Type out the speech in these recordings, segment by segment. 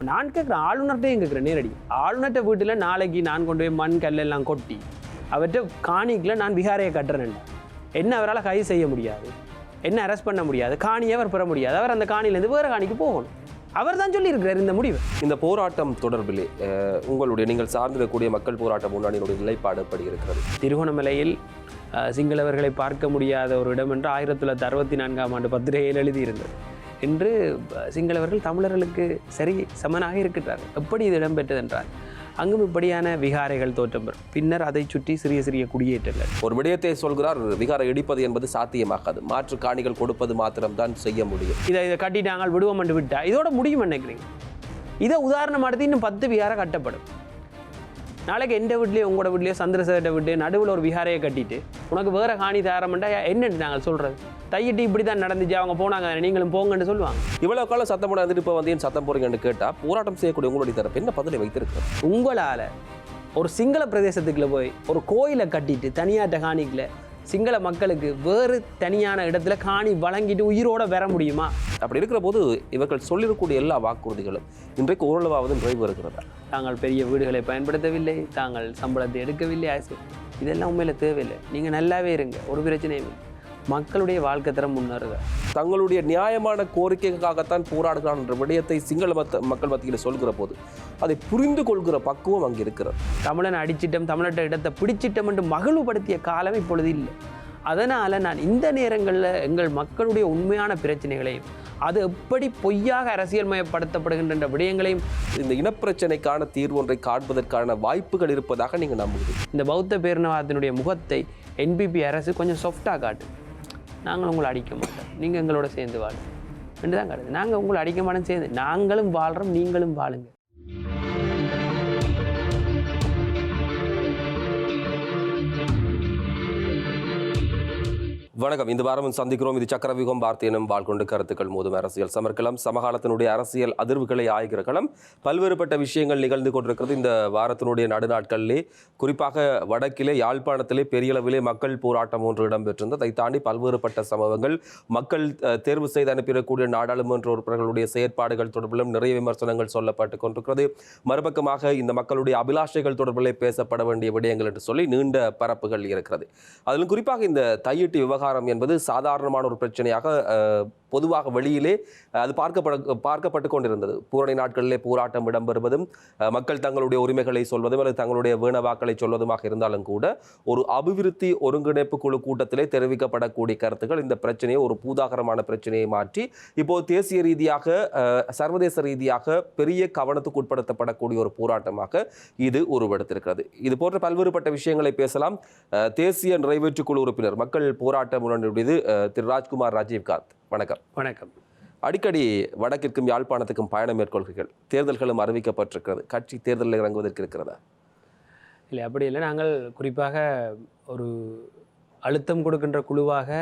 நான் கேட்குறேன், ஆளுநர்கிட்டையும் கேட்குறேன் நேரடி. ஆளுநர்கிட்ட வீட்டில் நாளைக்கு நான் கொண்டு போய் மண் கல்லெல்லாம் கொட்டி அவற்றை காணிக்கில் நான் விகாரையை கட்டுறேன். என்ன அவரால் கைது செய்ய முடியாது, என்ன அரெஸ்ட் பண்ண முடியாது, காணியை அவர் பெற முடியாது. அவர் அந்த காணியிலேருந்து வேறு காணிக்கு போகணும். அவர் தான் சொல்லியிருக்கிறார் இந்த முடிவு. இந்த போராட்டம் தொடர்பிலே நீங்கள் சார்ந்திருக்கக்கூடிய மக்கள் போராட்ட முன்னணியினுடைய நிலைப்பாடு எப்படி இருக்கிறது? திருகோணமலையில் சிங்களவர்களை பார்க்க முடியாத ஒரு இடம் என்று 1964 பத்திரிகையில் எழுதியிருந்தது. இன்று சிங்களவர்கள் தமிழர்களுக்கு சரி சமனாக இருக்கிறார்கள். எப்படி இது இடம்பெற்றது என்றால், அங்கும் இப்படியான விகாரைகள் தோற்றம் பெறும். பின்னர் அதை சுற்றி சிறிய சிறிய குடியேற்றங்கள். ஒரு விடயத்தை சொல்கிறார், விகாரை இடிப்பது என்பது சாத்தியமாகாது, மாற்று காணிகள் கொடுப்பது மாத்திரம்தான் செய்ய முடியும். இதை கட்டி நாங்கள் விடுவோம் என்று விட்டா இதோட முடியும் நினைக்கிறீங்க? இதை உதாரணம் எடுத்து இன்னும் 10 விகாரை கட்டப்படும். நாளைக்கு எந்த வீட்லேயோ உங்களோட வீட்லேயோ சந்திரசேகர வீட்டு நடுவில் ஒரு விகாரையை கட்டிட்டு உனக்கு வேறு காணி தாரமெண்டா என்னென்னு நாங்கள் சொல்கிறது? தையிட்டு இப்படி தான் நடந்துச்சு, அவங்க போனாங்க, நீங்களும் போங்கன்னு சொல்லுவாங்க. இவ்வளோ காலம் சத்தம் போட வந்துட்டு இப்போ வந்து ஏன் சத்தம் போறீங்கன்னு கேட்டால், போராட்டம் செய்யக்கூடிய உங்களுடைய தரப்பு என்ன பதிலை வைத்திருக்கிறது? உங்களால் ஒரு சிங்கள பிரதேசத்துக்குள்ள போய் ஒரு கோயிலை கட்டிட்டு தனியாட்ட காணிக்கல சிங்கள மக்களுக்கு வேறு தனியான இடத்துல காணி வழங்கிட்டு உயிரோட வர முடியுமா? அப்படி இருக்கிற போது இவர்கள் சொல்லிருக்கக்கூடிய எல்லா வாக்குறுதிகளும் இன்றைக்கு ஓரளவாவது நிறைவு வருகிறதா? தாங்கள் பெரிய வீடுகளை பயன்படுத்தவில்லை, தாங்கள் சம்பளத்தை எடுக்கவில்லை, இதெல்லாம் உண்மையில் தேவையில்லை. நீங்கள் நல்லாவே இருங்க, ஒரு பிரச்சனையும் இல்லை. மக்களுடைய வாழ்க்கை தரம் முன்னேறுக. தங்களுடைய நியாயமான கோரிக்கைக்காகத்தான் போராடுகிறான் என்ற விடயத்தை சிங்கள மக்கள் மத்தியில் சொல்கிற போது அதை புரிந்து கொள்கிற பக்குவம் அங்கே இருக்கிறது. தமிழன் அடிச்சிட்டம், தமிழட்ட இடத்தை பிடிச்சிட்டம் என்று மகிழ்வுபடுத்திய காலம் இப்பொழுது இல்லை. அதனால் நான் இந்த நேரங்களில் எங்கள் மக்களுடைய உண்மையான பிரச்சனைகளையும் அது எப்படி பொய்யாக அரசியல் மயப்படுத்தப்படுகின்ற விடயங்களையும், இந்த இனப்பிரச்சனைக்கான தீர்வு ஒன்றை காண்பதற்கான வாய்ப்புகள் இருப்பதாக நீங்கள் நம்புகிறீங்க? இந்த பௌத்த பேரினவாதத்தினுடைய முகத்தை என்பிபி அரசு கொஞ்சம் சாஃப்டாக காட்டு. நாங்கள் உங்களை அடிக்க மாட்டோம், நீங்கள் எங்களோட சேர்ந்து வாழும் என்று தான் காட்டுது. நாங்கள் உங்களை அடிக்க மாட்டோம், சேர்ந்து நாங்களும் வாழ்கிறோம், நீங்களும் வாழுங்க. வணக்கம். இந்த வாரம் சந்திக்கிறோம். இது சக்கரவியூகம் வார்த்தையினும் வாழ்கொண்டு கருத்துக்கள் மோதும் அரசியல் சமர்க்களம். சமகாலத்தினுடைய அரசியல் அதிர்வுகளை ஆய்கிற களம். பல்வேறுபட்ட விஷயங்கள் நிகழ்ந்து கொண்டிருக்கிறது. இந்த வாரத்தினுடைய நடுநாட்களிலே குறிப்பாக வடக்கிலே யாழ்ப்பாணத்திலே பெரிய அளவிலே மக்கள் போராட்டம் ஒன்று இடம்பெற்றிருந்தது. அதை தாண்டி பல்வேறுபட்ட சம்பவங்கள், மக்கள் தேர்வு செய்து அனுப்பிடக்கூடிய நாடாளுமன்ற உறுப்பினர்களுடைய செயற்பாடுகள் தொடர்பிலும் நிறைய விமர்சனங்கள் சொல்லப்பட்டு கொண்டிருக்கிறது. மறுபக்கமாக இந்த மக்களுடைய அபிலாஷைகள் தொடர்பிலே பேசப்பட வேண்டிய விடயங்கள் என்று சொல்லி நீண்ட பரப்புகள் இருக்கிறது. அதிலும் குறிப்பாக இந்த தையிட்டு விவகாரம் என்பது சாதாரணமான ஒரு பிரச்சனையாக பொதுவாக வெளியிலே அது பார்க்கப்பட்டு கொண்டிருந்தது. பூரணி நாட்களிலே போராட்டம் இடம்பெறுவதும் மக்கள் தங்களுடைய உரிமைகளை சொல்வதும் அல்லது தங்களுடைய வேணவாக்களை சொல்வதுமாக இருந்தாலும் கூட ஒரு அபிவிருத்தி ஒருங்கிணைப்பு குழு கூட்டத்திலே தெரிவிக்கப்படக்கூடிய கருத்துக்கள் இந்த பிரச்சனையை ஒரு பூதாகரமான பிரச்சனையை மாற்றி இப்போது தேசிய ரீதியாக சர்வதேச ரீதியாக பெரிய கவனத்துக்கு உட்படுத்தப்படக்கூடிய ஒரு போராட்டமாக இது உருவெடுத்திருக்கிறது. இது போன்ற பல்வேறுபட்ட விஷயங்களை பேசலாம். தேசிய நிறைவேற்றுக்குழு உறுப்பினர் மக்கள் போராட்ட முன்னணியுடையது திரு ராஜ்குமார் ராஜீவ்காந்த், வணக்கம். வணக்கம். அடிக்கடி வடக்கிற்கும் யாழ்ப்பாணத்துக்கும் பயணம் மேற்கொள்கிறீர்கள். தேர்தல்களும் அறிவிக்கப்பட்டிருக்கிறது. கட்சி தேர்தலில் இறங்குவதற்கு இருக்கிறதா? இல்லை, அப்படி இல்லை. நாங்கள் குறிப்பாக ஒரு அழுத்தம் கொடுக்கின்ற குழுவாக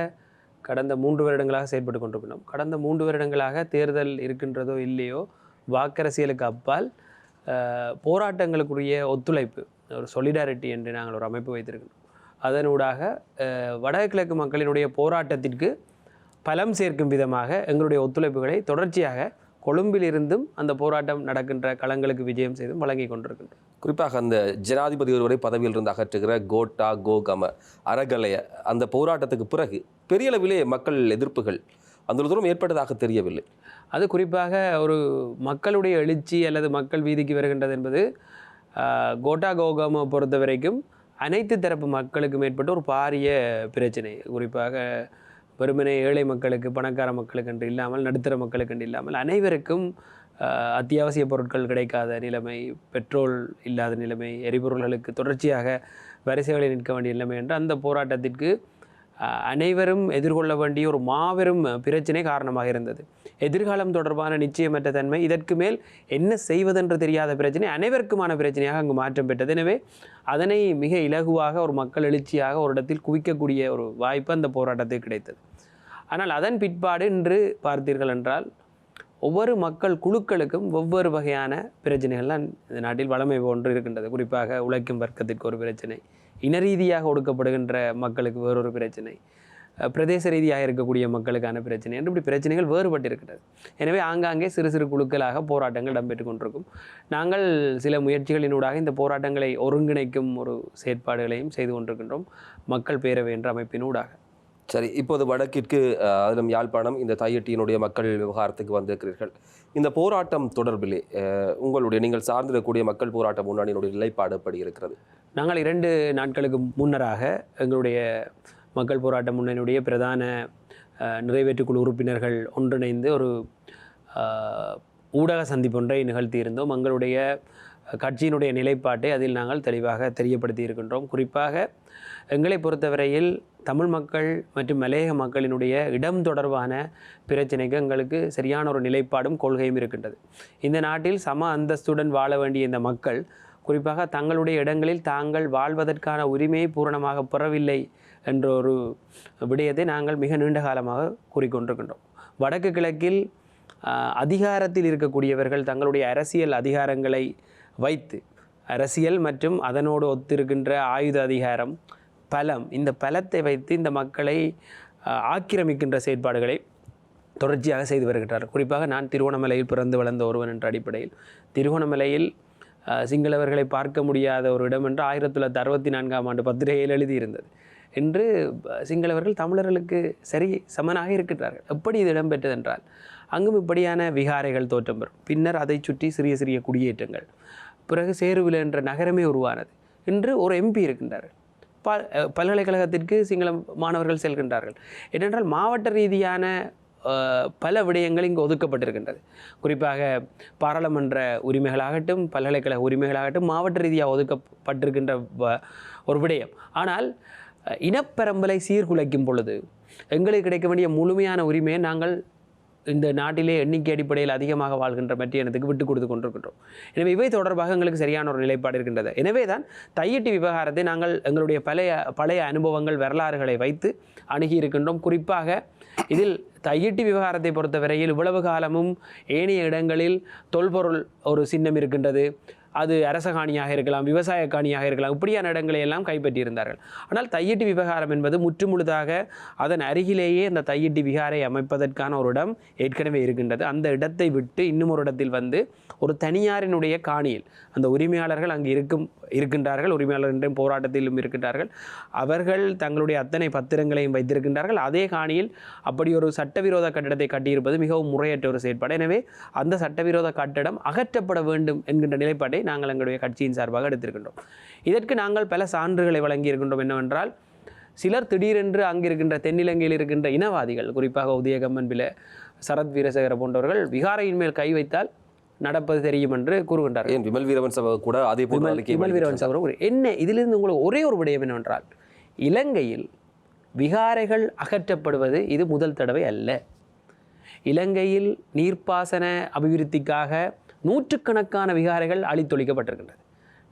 கடந்த 3 வருடங்களாக செயல்பட்டு கொண்டிருக்கணும். கடந்த 3 வருடங்களாக தேர்தல் இருக்கின்றதோ இல்லையோ, வாக்கரசியலுக்கு அப்பால் போராட்டங்களுக்குரிய ஒத்துழைப்பு, ஒரு சொலிடாரிட்டி என்று நாங்கள் ஒரு அமைப்பு வைத்திருக்கணும். அதனூடாக வடகிழக்கு மக்களினுடைய போராட்டத்திற்கு பலம் சேர்க்கும் விதமாக எங்களுடைய ஒத்துழைப்புகளை தொடர்ச்சியாக கொழும்பிலிருந்தும் அந்த போராட்டம் நடக்கின்ற களங்களுக்கு விஜயம் செய்தும் வழங்கி கொண்டிருக்கின்றோம். குறிப்பாக அந்த ஜனாதிபதி ஒருவரை பதவியில் இருந்து அகற்றுகிற கோட்டா கோகம அறகலைய அந்த போராட்டத்துக்கு பிறகு பெரிய அளவிலே மக்கள் எதிர்ப்புகள் அந்த தூரம் ஏற்பட்டதாக தெரியவில்லை. அது குறிப்பாக ஒரு மக்களுடைய எழுச்சி அல்லது மக்கள் வீதிக்கு வருகின்றது என்பது கோட்டா கோகம பொறுத்த வரைக்கும் அனைத்து தரப்பு மக்களுக்கும் ஏற்பட்ட ஒரு பாரிய பிரச்சனை. குறிப்பாக வெறுமனே ஏழை மக்களுக்கு, பணக்கார மக்களுக்கு என்று இல்லாமல், நடுத்தர மக்களுக்கு என்று இல்லாமல் அனைவருக்கும் அத்தியாவசிய பொருட்கள் கிடைக்காத நிலைமை, பெட்ரோல் இல்லாத நிலைமை, எரிபொருள்களுக்கு தொடர்ச்சியாக வரிசைகளில் நிற்க வேண்டிய நிலைமை என்று அந்த போராட்டத்திற்கு அனைவரும் எதிர்கொள்ள வேண்டிய ஒரு மாபெரும் பிரச்சனை காரணமாக இருந்தது. எதிர்காலம் தொடர்பான நிச்சயமற்ற தன்மை, இதற்கு மேல் என்ன செய்வதென்று தெரியாத பிரச்சனை அனைவருக்குமான பிரச்சனையாக அங்கு மாற்றம் பெற்றது. எனவே அதனை மிக இலகுவாக ஒரு மக்கள் எழுச்சியாக ஒரு இடத்தில் குவிக்கக்கூடிய ஒரு வாய்ப்பு அந்த போராட்டத்தில் கிடைத்தது. ஆனால் அதன் பிற்பாடு இன்று பார்த்தீர்கள் என்றால் ஒவ்வொரு மக்கள் குழுக்களுக்கும் ஒவ்வொரு வகையான பிரச்சனைகள்லாம் இந்த நாட்டில் வளமை போன்று இருக்கின்றது. குறிப்பாக உழைக்கும் வர்க்கத்திற்கு ஒரு பிரச்சனை, இனரீதியாக ஒடுக்கப்படுகின்ற மக்களுக்கு வேறொரு பிரச்சனை, பிரதேச ரீதியாக இருக்கக்கூடிய மக்களுக்கான பிரச்சனை என்று இப்படி பிரச்சனைகள் வேறுபட்டு இருக்கிறது. எனவே ஆங்காங்கே சிறு சிறு குழுக்களாக போராட்டங்கள் இடம்பெற்று கொண்டிருக்கும். நாங்கள் சில முயற்சிகளினூடாக இந்த போராட்டங்களை ஒருங்கிணைக்கும் ஒரு செயற்பாடுகளையும் செய்து கொண்டிருக்கின்றோம் மக்கள் பேரவை என்ற அமைப்பினூடாக. சரி, இப்போது வடக்கிற்கு அதிலும் யாழ்ப்பாணம் இந்த தையிட்டியினுடைய மக்கள் விவகாரத்துக்கு வந்திருக்கிறீர்கள். இந்த போராட்டம் தொடர்பிலே நீங்கள் சார்ந்திருக்கக்கூடிய மக்கள் போராட்ட முன்னணியினுடைய நிலைப்பாடு எப்படி இருக்கிறது? நாங்கள் 2 நாட்களுக்கு முன்னராக எங்களுடைய மக்கள் போராட்ட முன்னணியுடைய பிரதான நிறைவேற்றுக்குழு உறுப்பினர்கள் ஒன்றிணைந்து ஒரு ஊடக சந்திப்பொன்றை நிகழ்த்தியிருந்தோம். எங்களுடைய கட்சியினுடைய நிலைப்பாட்டை அதில் நாங்கள் தெளிவாக தெரியப்படுத்தி இருக்கின்றோம். குறிப்பாக எங்களை பொறுத்தவரையில் தமிழ் மக்கள் மற்றும் மலையக மக்களினுடைய இடம் தொடர்பான பிரச்சனைக்கு எங்களுக்கு சரியான ஒரு நிலைப்பாடும் கொள்கையும் இருக்கின்றது. இந்த நாட்டில் சம அந்தஸ்துடன் வாழ வேண்டிய இந்த மக்கள் குறிப்பாக தங்களுடைய இடங்களில் தாங்கள் வாழ்வதற்கான உரிமையை பூரணமாக பெறவில்லை என்ற ஒரு விடயத்தை நாங்கள் மிக நீண்ட காலமாக கூறிக்கொண்டிருக்கின்றோம். வடக்கு கிழக்கில் அதிகாரத்தில் இருக்கக்கூடியவர்கள் தங்களுடைய அரசியல் அதிகாரங்களை வைத்து அரசியல் மற்றும் அதனோடு ஒத்திருக்கின்ற ஆயுத அதிகாரம், பலம், இந்த பலத்தை வைத்து இந்த மக்களை ஆக்கிரமிக்கின்ற செயற்பாடுகளை தொடர்ச்சியாக செய்து வருகின்றார்கள். குறிப்பாக நான் திருகோணமலையில் பிறந்து வளர்ந்த ஒருவன் என்ற அடிப்படையில் திருகோணமலையில் சிங்களவர்களை பார்க்க முடியாத ஒரு இடம் என்று 1964ஆம் ஆண்டு பத்திரிகையில் எழுதியிருந்தது. இன்று சிங்களவர்கள் தமிழர்களுக்கு சரி சமனாக இருக்கின்றார்கள். எப்படி இது இடம்பெற்றதென்றால் அங்கும் இப்படியான விகாரைகள் தோற்றம் பெறும். பின்னர் அதை சுற்றி சிறிய சிறிய குடியேற்றங்கள், பிறகு சேருவில் என்ற நகரமே உருவானது. இன்று ஒரு எம்பி இருக்கின்றார்கள். பல்கலைக்கழகத்திற்கு சிங்கள மாணவர்கள் செல்கின்றார்கள். ஏனென்றால் மாவட்ட ரீதியான பல விடயங்கள் இங்கு ஒதுக்கப்பட்டிருக்கின்றது. குறிப்பாக பாராளுமன்ற உரிமைகளாகட்டும் பல்கலைக்கழக உரிமைகளாகட்டும் மாவட்ட ரீதியாக ஒதுக்கப்பட்டிருக்கின்ற ஒரு விடயம். ஆனால் இனப்பெரம்பலை சீர்குலைக்கும் பொழுது எங்களுக்கு கிடைக்க வேண்டிய முழுமையான உரிமையை நாங்கள் இந்த நாட்டிலே எண்ணிக்கை அடிப்படையில் அதிகமாக வாழ்கின்ற மற்ற இனத்துக்கு விட்டு கொடுத்து கொண்டிருக்கின்றோம். எனவே இவை தொடர்பாக எங்களுக்கு சரியான ஒரு நிலைப்பாடு இருக்கின்றது. எனவே தான் தையிட்டி விவகாரத்தை நாங்கள் எங்களுடைய பழைய அனுபவங்கள் வரலாறுகளை வைத்து அணுகி இருக்கின்றோம். குறிப்பாக இதில் தையிட்டி விவகாரத்தை பொறுத்தவரையில் இவ்வளவு காலமும் ஏனைய இடங்களில் தொல்பொருள் ஒரு சின்னம் இருக்கின்றது. அது அரச காணியாக இருக்கலாம், விவசாய காணியாக இருக்கலாம், இப்படியான இடங்களை எல்லாம் கைப்பற்றியிருந்தார்கள். ஆனால் தையிட்டி விவகாரம் என்பது முற்றுமுழுதாக அதன் அருகிலேயே அந்த தையிட்டி விகாரை அமைப்பதற்கான ஒரு இடம் ஏற்கனவே இருக்கின்றது. அந்த இடத்தை விட்டு இன்னும் ஒரு இடத்தில் வந்து ஒரு தனியாரினுடைய காணியில் அந்த உரிமையாளர்கள் அங்கு இருக்கின்றார்கள். உரிமையாளர் என்ற போராட்டத்திலும் இருக்கின்றார்கள். அவர்கள் தங்களுடைய அத்தனை பத்திரங்களையும் வைத்திருக்கின்றார்கள். அதே காணியில் அப்படி ஒரு சட்டவிரோத கட்டிடத்தை கட்டியிருப்பது மிகவும் முறையற்ற ஒரு செயற்பாடு. எனவே அந்த சட்டவிரோத கட்டிடம் அகற்றப்பட வேண்டும் என்கின்ற நிலைப்பாட்டை நாங்கள் எங்களுடைய கட்சியின் சார்பாக எடுத்திருக்கின்றோம். இதற்கு நாங்கள் பல சான்றுகளை வழங்கியிருக்கின்றோம். என்னவென்றால் சிலர் திடீரென்று அங்கிருக்கின்ற தென்னிலங்கையில் இருக்கின்ற இனவாதிகள், குறிப்பாக உதயகம்மன் பில, சரத் வீரசேகர போன்றவர்கள் விகாரையின் மேல் கை வைத்தால் நடப்பது தெரியும் என்று கூறுகின்றார். ஏன் விமல் வீரவன் சபை கூட அதே விமல் வீரவன் சபை என்ன இதிலிருந்து உங்களுக்கு ஒரே ஒரு விடயம் என்னவென்றால் இலங்கையில் விகாரைகள் அகற்றப்படுவது இது முதல் தடவை அல்ல. இலங்கையில் நீர்ப்பாசன அபிவிருத்திக்காக நூற்றுக்கணக்கான விகாரைகள் அழித்தொழிக்கப்பட்டிருக்கின்றது.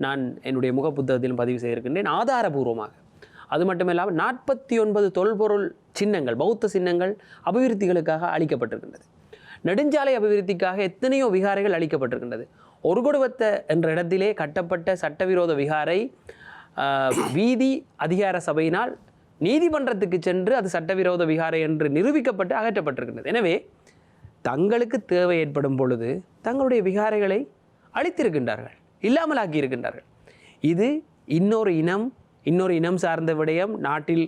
நான் என்னுடைய முக புத்தகத்திலும் பதிவு செய்திருக்கின்றேன் ஆதாரபூர்வமாக. அது மட்டுமில்லாமல் 49 தொல்பொருள் சின்னங்கள், பௌத்த சின்னங்கள் அபிவிருத்திகளுக்காக அளிக்கப்பட்டிருக்கின்றது. நெடுஞ்சாலை அபிவிருத்திக்காக எத்தனையோ விகாரைகள் அளிக்கப்பட்டிருக்கின்றது. ஒருகொடுவத்த என்ற இடத்திலே கட்டப்பட்ட சட்டவிரோத விகாரை வீதி அதிகார சபையினால் நீதிமன்றத்துக்கு சென்று அது சட்டவிரோத விகாரை என்று நிரூபிக்கப்பட்டு அகற்றப்பட்டிருக்கின்றது. எனவே தங்களுக்கு தேவை ஏற்படும் பொழுது தங்களுடைய விகாரைகளை அழித்திருக்கின்றார்கள், இல்லாமல் ஆக்கியிருக்கின்றார்கள். இது இன்னொரு இனம் சார்ந்த விடயம். நாட்டில்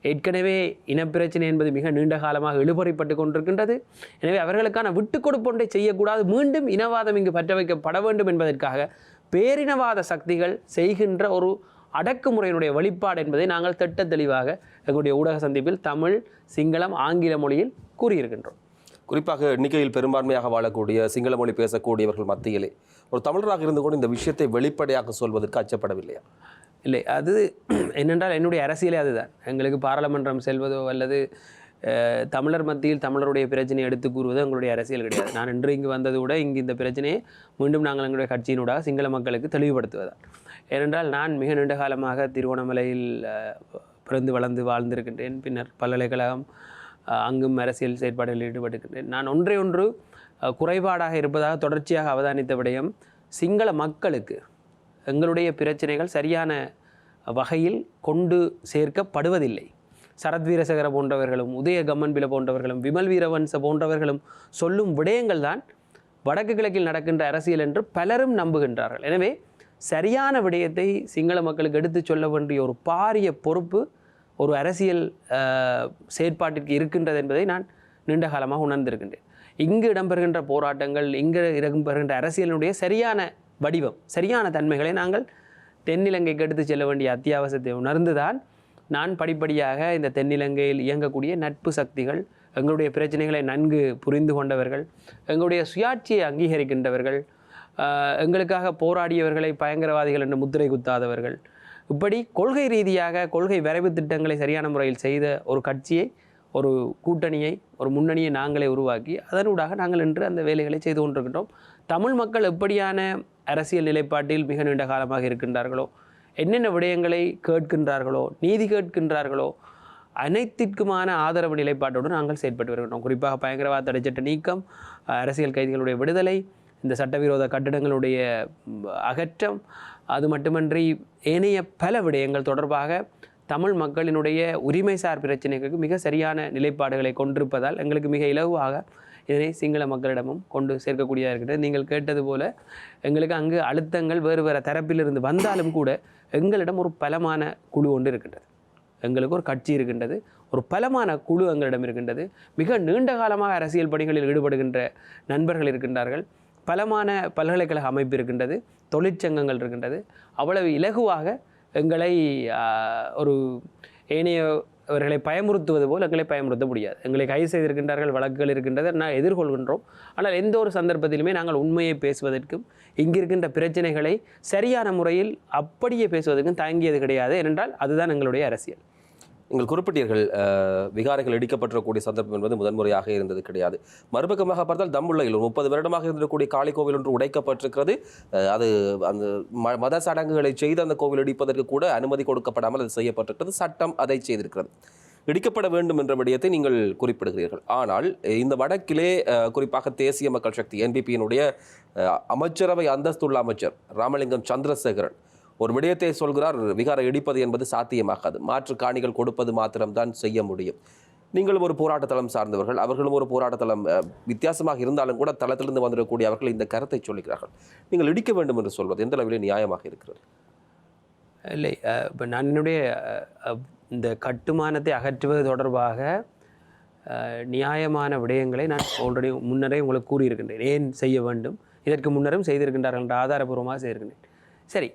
ஏற்கனவே இனப்பிரச்சனை என்பது மிக நீண்ட காலமாக இழுபறிப்பட்டு கொண்டிருக்கின்றது. எனவே அவர்களுக்கான விட்டு கொடுப்பொன்றை செய்யக்கூடாது, மீண்டும் இனவாதம் இங்கு பற்ற வைக்கப்பட வேண்டும் என்பதற்காக பேரினவாத சக்திகள் செய்கின்ற ஒரு அடக்குமுறையினுடைய வெளிப்பாடு என்பதை நாங்கள் திட்ட தெளிவாக எங்களுடைய ஊடக சந்திப்பில் தமிழ், சிங்களம், ஆங்கில மொழியில் கூறியிருக்கின்றோம். குறிப்பாக எண்ணிக்கையில் பெரும்பான்மையாக வாழக்கூடிய சிங்கள மொழி பேசக்கூடியவர்கள் மத்தியிலே ஒரு தமிழராக இருந்து கூட இந்த விஷயத்தை வெளிப்படையாக சொல்வதற்கு அச்சப்படவில்லையா? இல்லை, அது என்னென்றால் என்னுடைய அரசியலே அதுதான். எங்களுக்கு பாராளுமன்றம் செல்வதோ அல்லது தமிழர் மத்தியில் தமிழருடைய பிரச்சனையை எடுத்து கூறுவதோ எங்களுடைய அரசியல் கிடையாது. நான் இன்று இங்கு வந்தது கூட இங்கு இந்த பிரச்சனையை மீண்டும் நாங்கள் எங்களுடைய கட்சியினூடாக சிங்கள மக்களுக்கு தெளிவுபடுத்துவதால். ஏனென்றால் நான் மிக நீண்ட காலமாக திருகோணமலையில் பிறந்து வளர்ந்து வாழ்ந்திருக்கின்றேன். பின்னர் பல்கலைக்கழகம் அங்கும் அரசியல் செயற்பாடுகளில் ஈடுபட்டிருக்கின்றேன். நான் ஒன்று குறைபாடாக இருப்பதாக தொடர்ச்சியாக அவதானித்த விடயம், சிங்கள மக்களுக்கு எங்களுடைய பிரச்சனைகள் சரியான வகையில் கொண்டு சேர்க்கப்படுவதில்லை. சரத் வீரசேகர போன்றவர்களும் உதய கம்மன்பில போன்றவர்களும் விமல் வீரவன்ச போன்றவர்களும் சொல்லும் விடயங்கள் தான் வடக்கு கிழக்கில் நடக்கின்ற அரசியல் என்று பலரும் நம்புகின்றார்கள். எனவே சரியான விடயத்தை சிங்கள மக்களுக்கு எடுத்து சொல்ல வேண்டிய ஒரு பாரிய பொறுப்பு ஒரு அரசியல் செயற்பாட்டிற்கு இருக்கின்றது என்பதை நான் நீண்ட காலமாக உணர்ந்திருக்கின்றேன். இங்கு இடம்பெறுகின்ற போராட்டங்கள், இங்கு இடம்பெறுகின்ற அரசியலினுடைய சரியான வடிவம், சரியான தன்மைகளை நாங்கள் தென்னிலங்கைக்கு எடுத்து செல்ல வேண்டிய அத்தியாவசியத்தை உணர்ந்துதான் நான் படிப்படியாக இந்த தென்னிலங்கையில் இயங்கக்கூடிய நட்பு சக்திகள், எங்களுடைய பிரச்சனைகளை நன்கு புரிந்து கொண்டவர்கள், எங்களுடைய சுயாட்சியை அங்கீகரிக்கின்றவர்கள், எங்களுக்காக போராடியவர்களை பயங்கரவாதிகள் என்று முத்திரை குத்தாதவர்கள், இப்படி கொள்கை ரீதியாக கொள்கை வரைவு திட்டங்களை சரியான முறையில் செய்த ஒரு கட்சியை, ஒரு கூட்டணியை, ஒரு முன்னணியை நாங்களே உருவாக்கி அதனூடாக நாங்கள் இன்று அந்த வேலைகளை செய்து கொண்டிருக்கின்றோம். தமிழ் மக்கள் எப்படியான அரசியல் நிலைப்பாட்டில் மிக நீண்ட காலமாக இருக்கின்றார்களோ, என்னென்ன விடயங்களை கேட்கின்றார்களோ, நீதி கேட்கின்றார்களோ, அனைத்திற்குமான ஆதரவு நிலைப்பாட்டோடு நாங்கள் செயற்பட்டு வருகின்றோம். குறிப்பாக பயங்கரவாத தடைச்சட்ட நீக்கம், அரசியல் கைதிகளுடைய விடுதலை, இந்த சட்டவிரோத கட்டிடங்களுடைய அகற்றம், அது மட்டுமன்றி ஏனைய பல விடயங்கள் தொடர்பாக தமிழ் மக்களினுடைய உரிமைசார் பிரச்சனைகளுக்கு மிக சரியான நிலைப்பாடுகளை கொண்டிருப்பதால் எங்களுக்கு மிக இலகுவாக இதனை சிங்கள மக்களிடமும் கொண்டு சேர்க்கக்கூடியதாக இருக்கிறது. நீங்கள் கேட்டது போல எங்களுக்கு அங்கு அழுத்தங்கள் வேறு வேறு தரப்பிலிருந்து வந்தாலும் கூட எங்களிடம் ஒரு பலமான குழு ஒன்று இருக்கின்றது. எங்களுக்கு ஒரு கட்சி இருக்கின்றது, ஒரு பலமான குழு எங்களிடம் இருக்கின்றது. மிக நீண்ட காலமாக அரசியல் பணிகளில் ஈடுபடுகின்ற நண்பர்கள் இருக்கின்றார்கள். பலமான பல்கலைக்கழக அமைப்பு இருக்கின்றது, தொழிற்சங்கங்கள் இருக்கின்றது. அவ்வளவு இலகுவாக எங்களை ஒரு ஏனையவர்களை பயமுறுத்துவது போல் எங்களை பயமுறுத்த முடியாது. எங்களை கைது செய்திருக்கின்றார்கள், வழக்குகள் இருக்கின்றது, நான் எதிர்கொள்கின்றோம். ஆனால் எந்த ஒரு சந்தர்ப்பத்திலுமே நாங்கள் உண்மையை பேசுவதற்கும் இங்கிருக்கின்ற பிரச்சனைகளை சரியான முறையில் அப்படியே பேசுவதற்கும் தயங்கியது கிடையாது. ஏனென்றால் அதுதான் எங்களுடைய அரசியல். நீங்கள் குறிப்பிட்டீர்கள் விகாரைகள் இடிக்கப்பட்டிருக்கக்கூடிய சந்தர்ப்பம் என்பது முதன்முறையாக இருந்தது கிடையாது. மறுபக்கமாக பார்த்தால் தம்புள்ளையில் ஒரு 30 வருடமாக இருந்தக்கூடிய காளி கோவில் ஒன்று உடைக்கப்பட்டிருக்கிறது. அது அந்த மத சடங்குகளை செய்து அந்த கோவில் இடிப்பதற்கு கூட அனுமதி கொடுக்கப்படாமல் அது செய்யப்பட்டிருக்கிறது. சட்டம் அதை செய்திருக்கிறது. இடிக்கப்பட வேண்டும் என்ற விடயத்தை நீங்கள் குறிப்பிடுகிறீர்கள். ஆனால் இந்த வடக்கிலே குறிப்பாக தேசிய மக்கள் சக்தி என்பிபியினுடைய அமைச்சரவை அந்தஸ்துள்ள அமைச்சர் ராமலிங்கம் சந்திரசேகரன் ஒரு விடயத்தை சொல்கிறார், விகாரை இடிப்பது என்பது சாத்தியமாகாது, மாற்று காணிகள் கொடுப்பது மாத்திரம்தான் செய்ய முடியும். நீங்களும் ஒரு போராட்டத்தளம் சார்ந்தவர்கள், அவர்களும் ஒரு போராட்டத்தளம் வித்தியாசமாக இருந்தாலும் கூட தளத்திலிருந்து வந்திருக்கக்கூடிய அவர்கள் இந்த கருத்தை சொல்லுகிறார்கள். நீங்கள் இடிக்க வேண்டும் என்று சொல்வது எந்த அளவிலே நியாயமாக இருக்கிறது? இல்லை, இப்போ நான் என்னுடைய இந்த கட்டுமானத்தை அகற்றுவது தொடர்பாக நியாயமான விடயங்களை நான் ஆல்ரெடி முன்னரே உங்களுக்கு கூறியிருக்கின்றேன். ஏன் செய்ய வேண்டும், இதற்கு முன்னரும் செய்திருக்கின்றார்கள் என்ற ஆதாரபூர்வமாக செய்திருக்கின்றேன். சரி,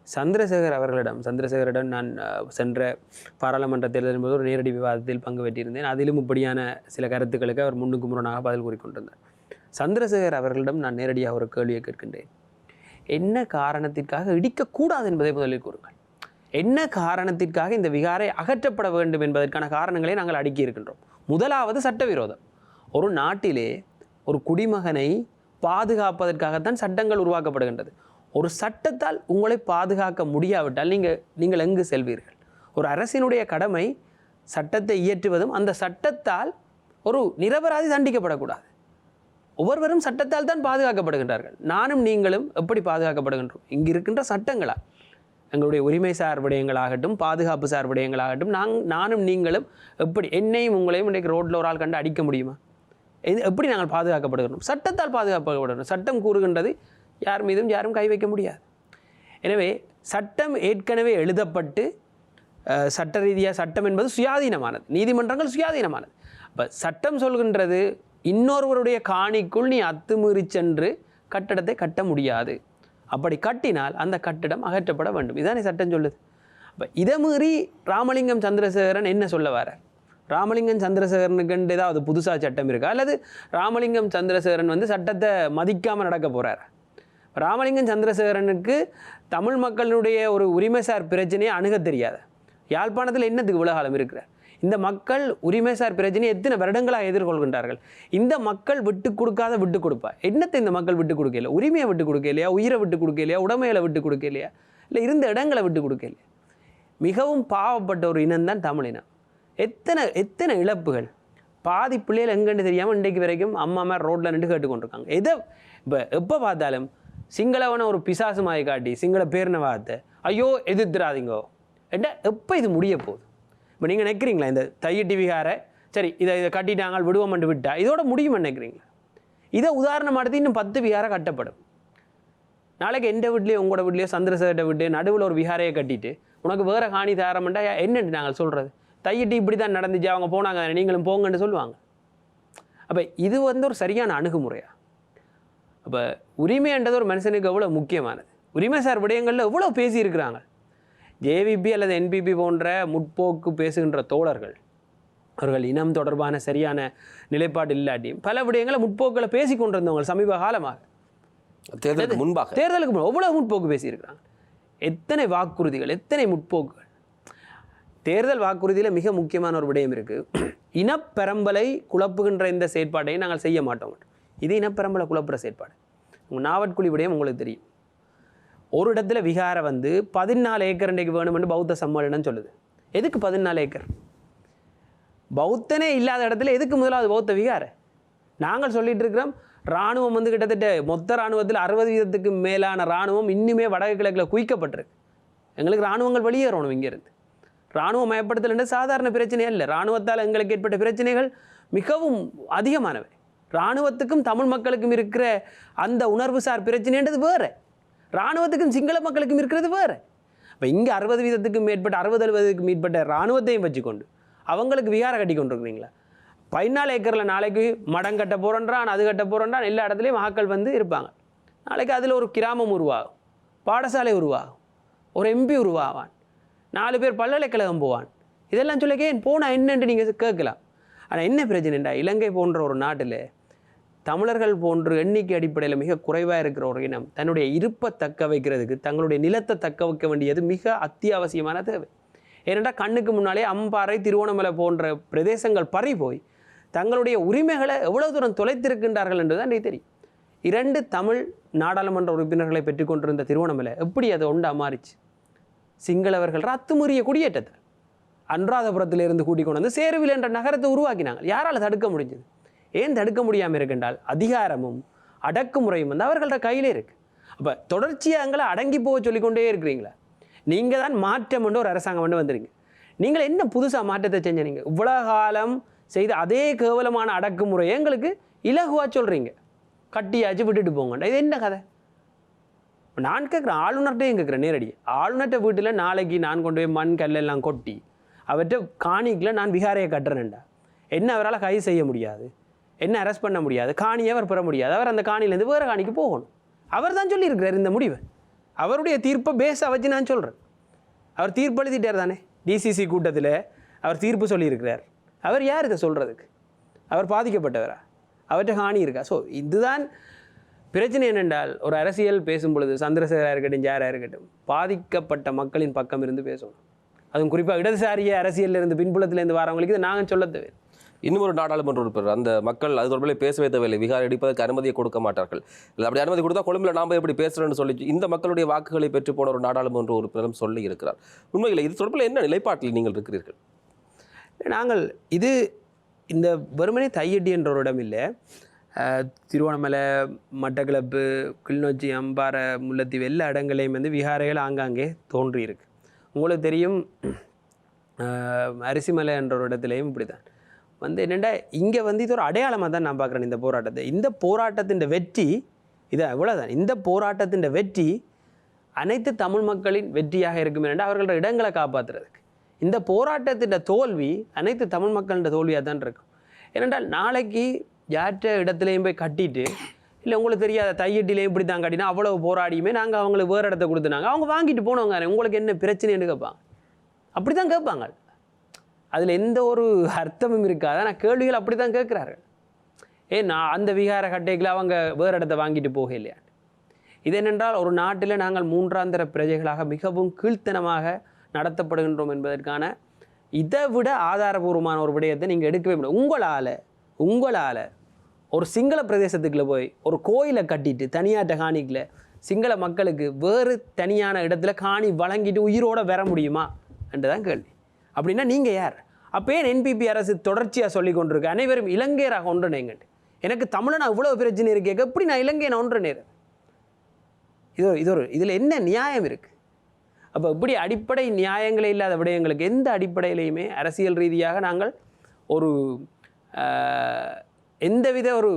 சந்திரசேகரிடம் நான் சென்ற பாராளுமன்ற தேர்தல் என்பது ஒரு நேரடி விவாதத்தில் பங்கு பெற்றிருந்தேன். அதிலும் இப்படியான சில கருத்துக்களுக்கு அவர் முன்னுக்கு முரணாக பதில் கூறிக்கொண்டிருந்தார். சந்திரசேகர் அவர்களிடம் நான் நேரடியாக ஒரு கேள்வியை கேட்கின்றேன். என்ன காரணத்திற்காக இடிக்கக்கூடாது என்பதை முதலில் கூறுங்கள். என்ன காரணத்திற்காக இந்த விகாரை அகற்றப்பட வேண்டும் என்பதற்கான காரணங்களை நாங்கள் அடுக்கி இருக்கின்றோம். முதலாவது சட்டவிரோதம். ஒரு நாட்டிலே ஒரு குடிமகனை பாதுகாப்பதற்காகத்தான் சட்டங்கள் உருவாக்கப்படுகின்றது. ஒரு சட்டத்தால் உங்களை பாதுகாக்க முடியாவிட்டால் நீங்கள் எங்கு செல்வீர்கள்? ஒரு அரசினுடைய கடமை சட்டத்தை இயற்றுவதும் அந்த சட்டத்தால் ஒரு நிரபராதி தண்டிக்கப்படக்கூடாது. ஒவ்வொருவரும் சட்டத்தால் தான் பாதுகாக்கப்படுகின்றார்கள். நானும் நீங்களும் எப்படி பாதுகாக்கப்படுகின்றோம்? இங்கு இருக்கின்ற சட்டங்களால். எங்களுடைய உரிமை சார் விடயங்களாகட்டும், பாதுகாப்பு சார் விடயங்களாகட்டும், நானும் நீங்களும் எப்படி என்னையும் உங்களையும் இன்றைக்கு ரோட்டில் ஒரு ஆள் கண்டு அடிக்க முடியுமா? எப்படி நாங்கள் பாதுகாக்கப்படுகிறோம்? சட்டத்தால் பாதுகாக்கப்படுகிறோம். சட்டம் கூறுகின்றது யார் மீதும் யாரும் கை வைக்க முடியாது. எனவே சட்டம் ஏற்கனவே எழுதப்பட்டு சட்ட ரீதியாக சட்டம் என்பது சுயாதீனமானது, நீதிமன்றங்கள் சுயாதீனமானது. அப்போ சட்டம் சொல்கின்றது இன்னொருவருடைய காணிக்குள் நீ அத்துமீறி சென்று கட்டடத்தை கட்ட முடியாது. அப்படி கட்டினால் அந்த கட்டிடம் அகற்றப்பட வேண்டும். இதானே சட்டம் சொல்லுது. அப்போ இதை மீறி ராமலிங்கம் சந்திரசேகரன் என்ன சொல்ல வர? ராமலிங்கம் சந்திரசேகரனுக்கு ஏதாவது புதுசாக சட்டம் இருக்கா? அல்லது ராமலிங்கம் சந்திரசேகரன் சட்டத்தை மதிக்காமல் நடக்க போகிறார்? ராமலிங்கம் சந்திரசேகரனுக்கு தமிழ் மக்களுடைய ஒரு உரிமைசார் பிரச்சனையை அணுக தெரியாது. யாழ்ப்பாணத்தில் என்னத்துக்கு உலகாலம் இருக்கிறார்? இந்த மக்கள் உரிமைசார் பிரச்சனையை எத்தனை வருடங்களாக எதிர்கொள்கின்றார்கள். இந்த மக்கள் விட்டு கொடுக்காத விட்டு கொடுப்பா என்னத்தை இந்த மக்கள் விட்டு கொடுக்கலையா? உரிமையை விட்டு கொடுக்கலையா? உயிரை விட்டு கொடுக்கலையா? உடமைகளை விட்டு கொடுக்கலையா? இல்லை இருந்த இடங்களை விட்டு கொடுக்கலையா? மிகவும் பாவப்பட்ட ஒரு இனம்தான் தமிழினம். எத்தனை இழப்புகள், பாதி பிள்ளைகள் எங்கன்னு தெரியாமல் இன்றைக்கு வரைக்கும் அம்மா ரோட்டில் நின்று கேட்டுக்கொண்டிருக்காங்க. எப்போ பார்த்தாலும் சிங்களவனை ஒரு பிசாசு மாயை காட்டி சிங்கள பேரின வார்த்தை ஐயோ எதிர்த்துறாதீங்கோ என்ன? எப்போ இது முடிய போகுது? இப்போ நீங்கள் நினைக்கிறீங்களா இந்த தையிட்டி விகாரை சரி இதை கட்டிட்டாங்க விடுவோம்னு விட்டா இதோட முடியுமா நினைக்கிறீங்களா? இதை உதாரணமாக எடுத்து இன்னும் 10 விகாரை கட்டப்படும். நாளைக்கு எந்த வீட்லேயோ உங்களோட வீட்லேயோ சந்திரசேகர வீட்டு நடுவில் ஒரு விகாரையை கட்டிட்டு உனக்கு வேறு காணி தாரமெண்டா என்னென்னு நாங்கள் சொல்கிறது? தையிட்டி இப்படி தான் நடந்துச்சு, அவங்க போனாங்க நீங்களும் போங்கன்னு சொல்லுவாங்க. அப்போ இது ஒரு சரியான அணுகுமுறையா? அப்போ உரிமைன்றது ஒரு மனுஷனுக்கு எவ்வளோ முக்கியமானது. உரிமை சார் விடயங்களில் எவ்வளோ பேசியிருக்கிறாங்க. ஜேவிபி அல்லது என்பிபி போன்ற முற்போக்கு பேசுகின்ற தோழர்கள் அவர்கள் இனம் தொடர்பான சரியான நிலைப்பாடு இல்லாட்டியும் பல விடயங்களை முற்போக்களை பேசி கொண்டிருந்தவங்க சமீப காலமாக தேர்தலுக்கு முன்பாக எவ்வளோ முற்போக்கு பேசியிருக்கிறாங்க. எத்தனை வாக்குறுதிகள், எத்தனை முற்போக்குகள். தேர்தல் வாக்குறுதியில் மிக முக்கியமான ஒரு விடயம் இருக்குது. இனப்பெரம்பலை குழப்புகின்ற இந்த செயற்பாட்டை நாங்கள் செய்ய மாட்டோம். இது இனப்பெரம்பலை குழப்புற செயற்பாடு. உங்கள் நாவட்குழி விடயம் உங்களுக்கு தெரியும். ஒரு இடத்துல விகாரை 14 ஏக்கர் இன்றைக்கு வேணுமென்று பௌத்த சம்மேளனம் சொல்லுது. எதுக்கு 14 ஏக்கர்? பௌத்தனே இல்லாத இடத்துல எதுக்கு முதலாவது பௌத்த விகாரை? நாங்கள் சொல்லிட்டு இருக்கிறோம் இராணுவம் கிட்டத்தட்ட மொத்த இராணுவத்தில் 60% மேலான இராணுவம் இன்னுமே வடக்கு கிழக்கில் குவிக்கப்பட்டிருக்கு. எங்களுக்கு இராணுவங்கள் வெளியேறணும் இங்கேருந்து. இராணுவ மயப்படுத்தல் சாதாரண பிரச்சனையே இல்லை. இராணுவத்தால் எங்களுக்கு ஏற்பட்ட பிரச்சனைகள் மிகவும் அதிகமானவை. இராணுவத்துக்கும் தமிழ் மக்களுக்கும் இருக்கிற அந்த உணர்வுசார் பிரச்சனைன்றது வேறு, இராணுவத்துக்கும் சிங்கள மக்களுக்கும் இருக்கிறது வேறு. இப்போ இங்கே 60% மேற்பட்ட 60-70க்கும் மேற்பட்ட இராணுவத்தையும் வச்சுக்கொண்டு அவங்களுக்கு விகாரை கட்டி கொண்டிருக்கிறீங்களா? 14 ஏக்கரில் நாளைக்கு மடம் கட்ட போகிறன்றான், அது கட்ட போகிறன்றான், எல்லா இடத்துலையும் மக்கள் இருப்பாங்க. நாளைக்கு அதில் ஒரு கிராமம் உருவாகும், பாடசாலை உருவாகும், ஒரு எம்பி உருவாவான், 4 பேர் பல்கலைக்கழகம் போவான். இதெல்லாம் சொல்லிக்கே போனால் என்னென்று நீங்கள் கேட்கலாம். ஆனால் என்ன பிரச்சனைண்டா, இலங்கை போன்ற ஒரு நாட்டில் தமிழர்கள் போன்று எண்ணிக்கை அடிப்படையில் மிக குறைவாக இருக்கிற ஒரு இனம் தன்னுடைய இருப்பை தக்க வைக்கிறதுக்கு தங்களுடைய நிலத்தை தக்க வைக்க வேண்டியது மிக அத்தியாவசியமான தேவை. ஏனென்றால் கண்ணுக்கு முன்னாலே அம்பாறை, திருவோணமலை போன்ற பிரதேசங்கள் பறி போய் தங்களுடைய உரிமைகளை எவ்வளவு தூரம் தொலைத்திருக்கின்றார்கள் என்று தான் தெரியும். 2 தமிழ் நாடாளுமன்ற உறுப்பினர்களை பெற்றுக்கொண்டிருந்த திருவோணமலை எப்படி அது ஒன்றா மாறிச்சு? சிங்களவர்கள் அத்துமீறிய குடியேற்றத்தை அனுராதபுரத்திலிருந்து கூட்டிக் கொண்டு வந்து சேருவில் என்ற நகரத்தை உருவாக்கினாங்க. யாரால் தடுக்க முடிஞ்சது? ஏன் தடுக்க முடியாமல் இருக்கின்றால் அதிகாரமும் அடக்குமுறையும் அவர்களோட கையிலே இருக்குது. அப்போ தொடர்ச்சியாக எங்களை அடங்கி போக சொல்லிக்கொண்டே இருக்கிறீங்களா? நீங்கள் தான் மாற்றம் ஒரு அரசாங்கம் வந்துடுங்க. நீங்கள் என்ன புதுசாக மாற்றத்தை செஞ்ச? நீங்கள் இவ்வளோ காலம் செய்த அதே கேவலமான அடக்குமுறையை எங்களுக்கு இலகுவாக சொல்கிறீங்க. கட்டியாச்சு விட்டுட்டு போங்கண்டா. இது என்ன கதை? நான் கேட்குறேன், ஆளுநர்கிட்டையும் கேட்குறேன் நேரடி. ஆளுநர்கிட்ட வீட்டில் நாளைக்கு நான் கொண்டு போய் மண் கல்லெல்லாம் கொட்டி அவர்கிட்ட காணிக்கில் நான் விகாரையை கட்டுறேன்டா, என்ன அவரால் கைது செய்ய முடியாது, என்ன அரெஸ்ட் பண்ண முடியாது, காணியை அவர் பெற முடியாது. அவர் அந்த காணியிலேருந்து வேறு காணிக்கு போகணும். அவர் தான் சொல்லியிருக்கிறார் இந்த முடிவை. அவருடைய தீர்ப்பை பேஸாக வச்சு நான் சொல்கிறேன். அவர் தீர்ப்பு எழுதிட்டார் தானே, டிசிசி கூட்டத்தில் அவர் தீர்ப்பு சொல்லியிருக்கிறார். அவர் யார் இதை சொல்கிறதுக்கு? அவர் பாதிக்கப்பட்டவரா? அவர்கிட்ட காணி இருக்கா? ஸோ இதுதான் பிரச்சனை. என்னென்றால் ஒரு அரசியல் பேசும் பொழுது சந்திரசேகராக இருக்கட்டும், யாராக இருக்கட்டும், பாதிக்கப்பட்ட மக்களின் பக்கம் இருந்து பேசணும். அதுவும் குறிப்பாக இடதுசாரிய அரசியலிருந்து பின்புலத்திலேருந்து வரவங்களுக்கு இதை நாங்கள் சொல்ல தேவை. இன்னும் ஒரு நாடாளுமன்ற உறுப்பினர் அந்த மக்கள் அது தொடர்பில் பேசவே தேவையில்லை, விகாரை அடிப்பதற்கு அனுமதியை கொடுக்க மாட்டார்கள், இல்லை அப்படி அனுமதி கொடுத்தா கொழும்பில் நாம் எப்படி பேசுகிறேன்னு சொல்லி இந்த மக்களுடைய வாக்குகளை பெற்று போன ஒரு நாடாளுமன்ற உறுப்பினரும் சொல்லி இருக்கிறார். உண்மையில் இது தொடர்பில் என்ன நிலைப்பாட்டில் நீங்கள் இருக்கிறீர்கள்? நாங்கள் இந்த வெறுமனே தையட்டி என்ற ஒரு இடம் இல்லை, திருவோணமலை, மட்டக்களப்பு, கிளிநொச்சி, அம்பாறை, முல்லைத்தீவு எல்லா இடங்களையும் விகாரைகள் ஆங்காங்கே தோன்றியிருக்கு. உங்களுக்கு தெரியும் அரிசிமலை என்ற ஒரு இடத்துலையும் இப்படி தான் என்னென்னா இங்கே இது ஒரு அடையாளமாக தான் நான் பார்க்குறேன் இந்த போராட்டத்தை. இந்த போராட்டத்தின் வெற்றி இது இவ்வளோதான். இந்த போராட்டத்தின் வெற்றி அனைத்து தமிழ் மக்களின் வெற்றியாக இருக்கும் என்றால் அவர்களோட இடங்களை காப்பாற்றுறதுக்கு. இந்த போராட்டத்தின் தோல்வி அனைத்து தமிழ் மக்களின் தோல்வியாக தான் இருக்கும். ஏனென்றால் நாளைக்கு யார்கிட்ட இடத்துலையும் போய் கட்டிட்டு, இல்லை உங்களுக்கு தெரியாத தையட்டிலையும் இப்படி தான் கட்டினா அவ்வளோ போராடியுமே நாங்கள் அவங்களுக்கு வேறு இடத்த கொடுத்துனாங்க, அவங்க வாங்கிட்டு போனவங்க உங்களுக்கு என்ன பிரச்சனைன்னு கேட்பாங்க. அப்படி தான் கேட்பாங்க. அதில் எந்த ஒரு அர்த்தமும் இருக்காது. ஆனால் கேள்விகள் அப்படி தான் கேட்குறார்கள். நான் அந்த விகார கட்டைகளை அவங்க வேறு இடத்த வாங்கிட்டு போக இல்லையா? இது என்னென்றால் ஒரு நாட்டில் நாங்கள் 3ஆந்தர பிரஜைகளாக மிகவும் கீழ்த்தனமாக நடத்தப்படுகின்றோம் என்பதற்கான இதை விட ஆதாரபூர்வமான ஒரு விடயத்தை நீங்கள் எடுக்கவே முடியாது. உங்களால் ஒரு சிங்கள பிரதேசத்துக்குள்ளே போய் ஒரு கோயிலை கட்டிட்டு தனியாட்ட காணிக்கில் சிங்கள மக்களுக்கு வேறு தனியான இடத்துல காணி வழங்கிட்டு உயிரோடு வர முடியுமா என்றுதான் கேள்வி. அப்படின்னா நீங்கள் யார்? அப்போ ஏன் என்பிபி அரசு தொடர்ச்சியாக சொல்லி கொண்டிருக்கு அனைவரும் இலங்கையராக ஒன்றிணைங்கட்டு? எனக்கு தமிழனா இவ்வளோ பிரச்சனை இருக்கே, எப்படி நான் இலங்கையை ஒன்றிணைறேன்? இதில் என்ன நியாயம் இருக்குது? அப்போ இப்படி அடிப்படை நியாயங்களே இல்லாத விடயங்களுக்கு எந்த அடிப்படையிலையுமே அரசியல் ரீதியாக நாங்கள் ஒரு எந்தவித ஒரு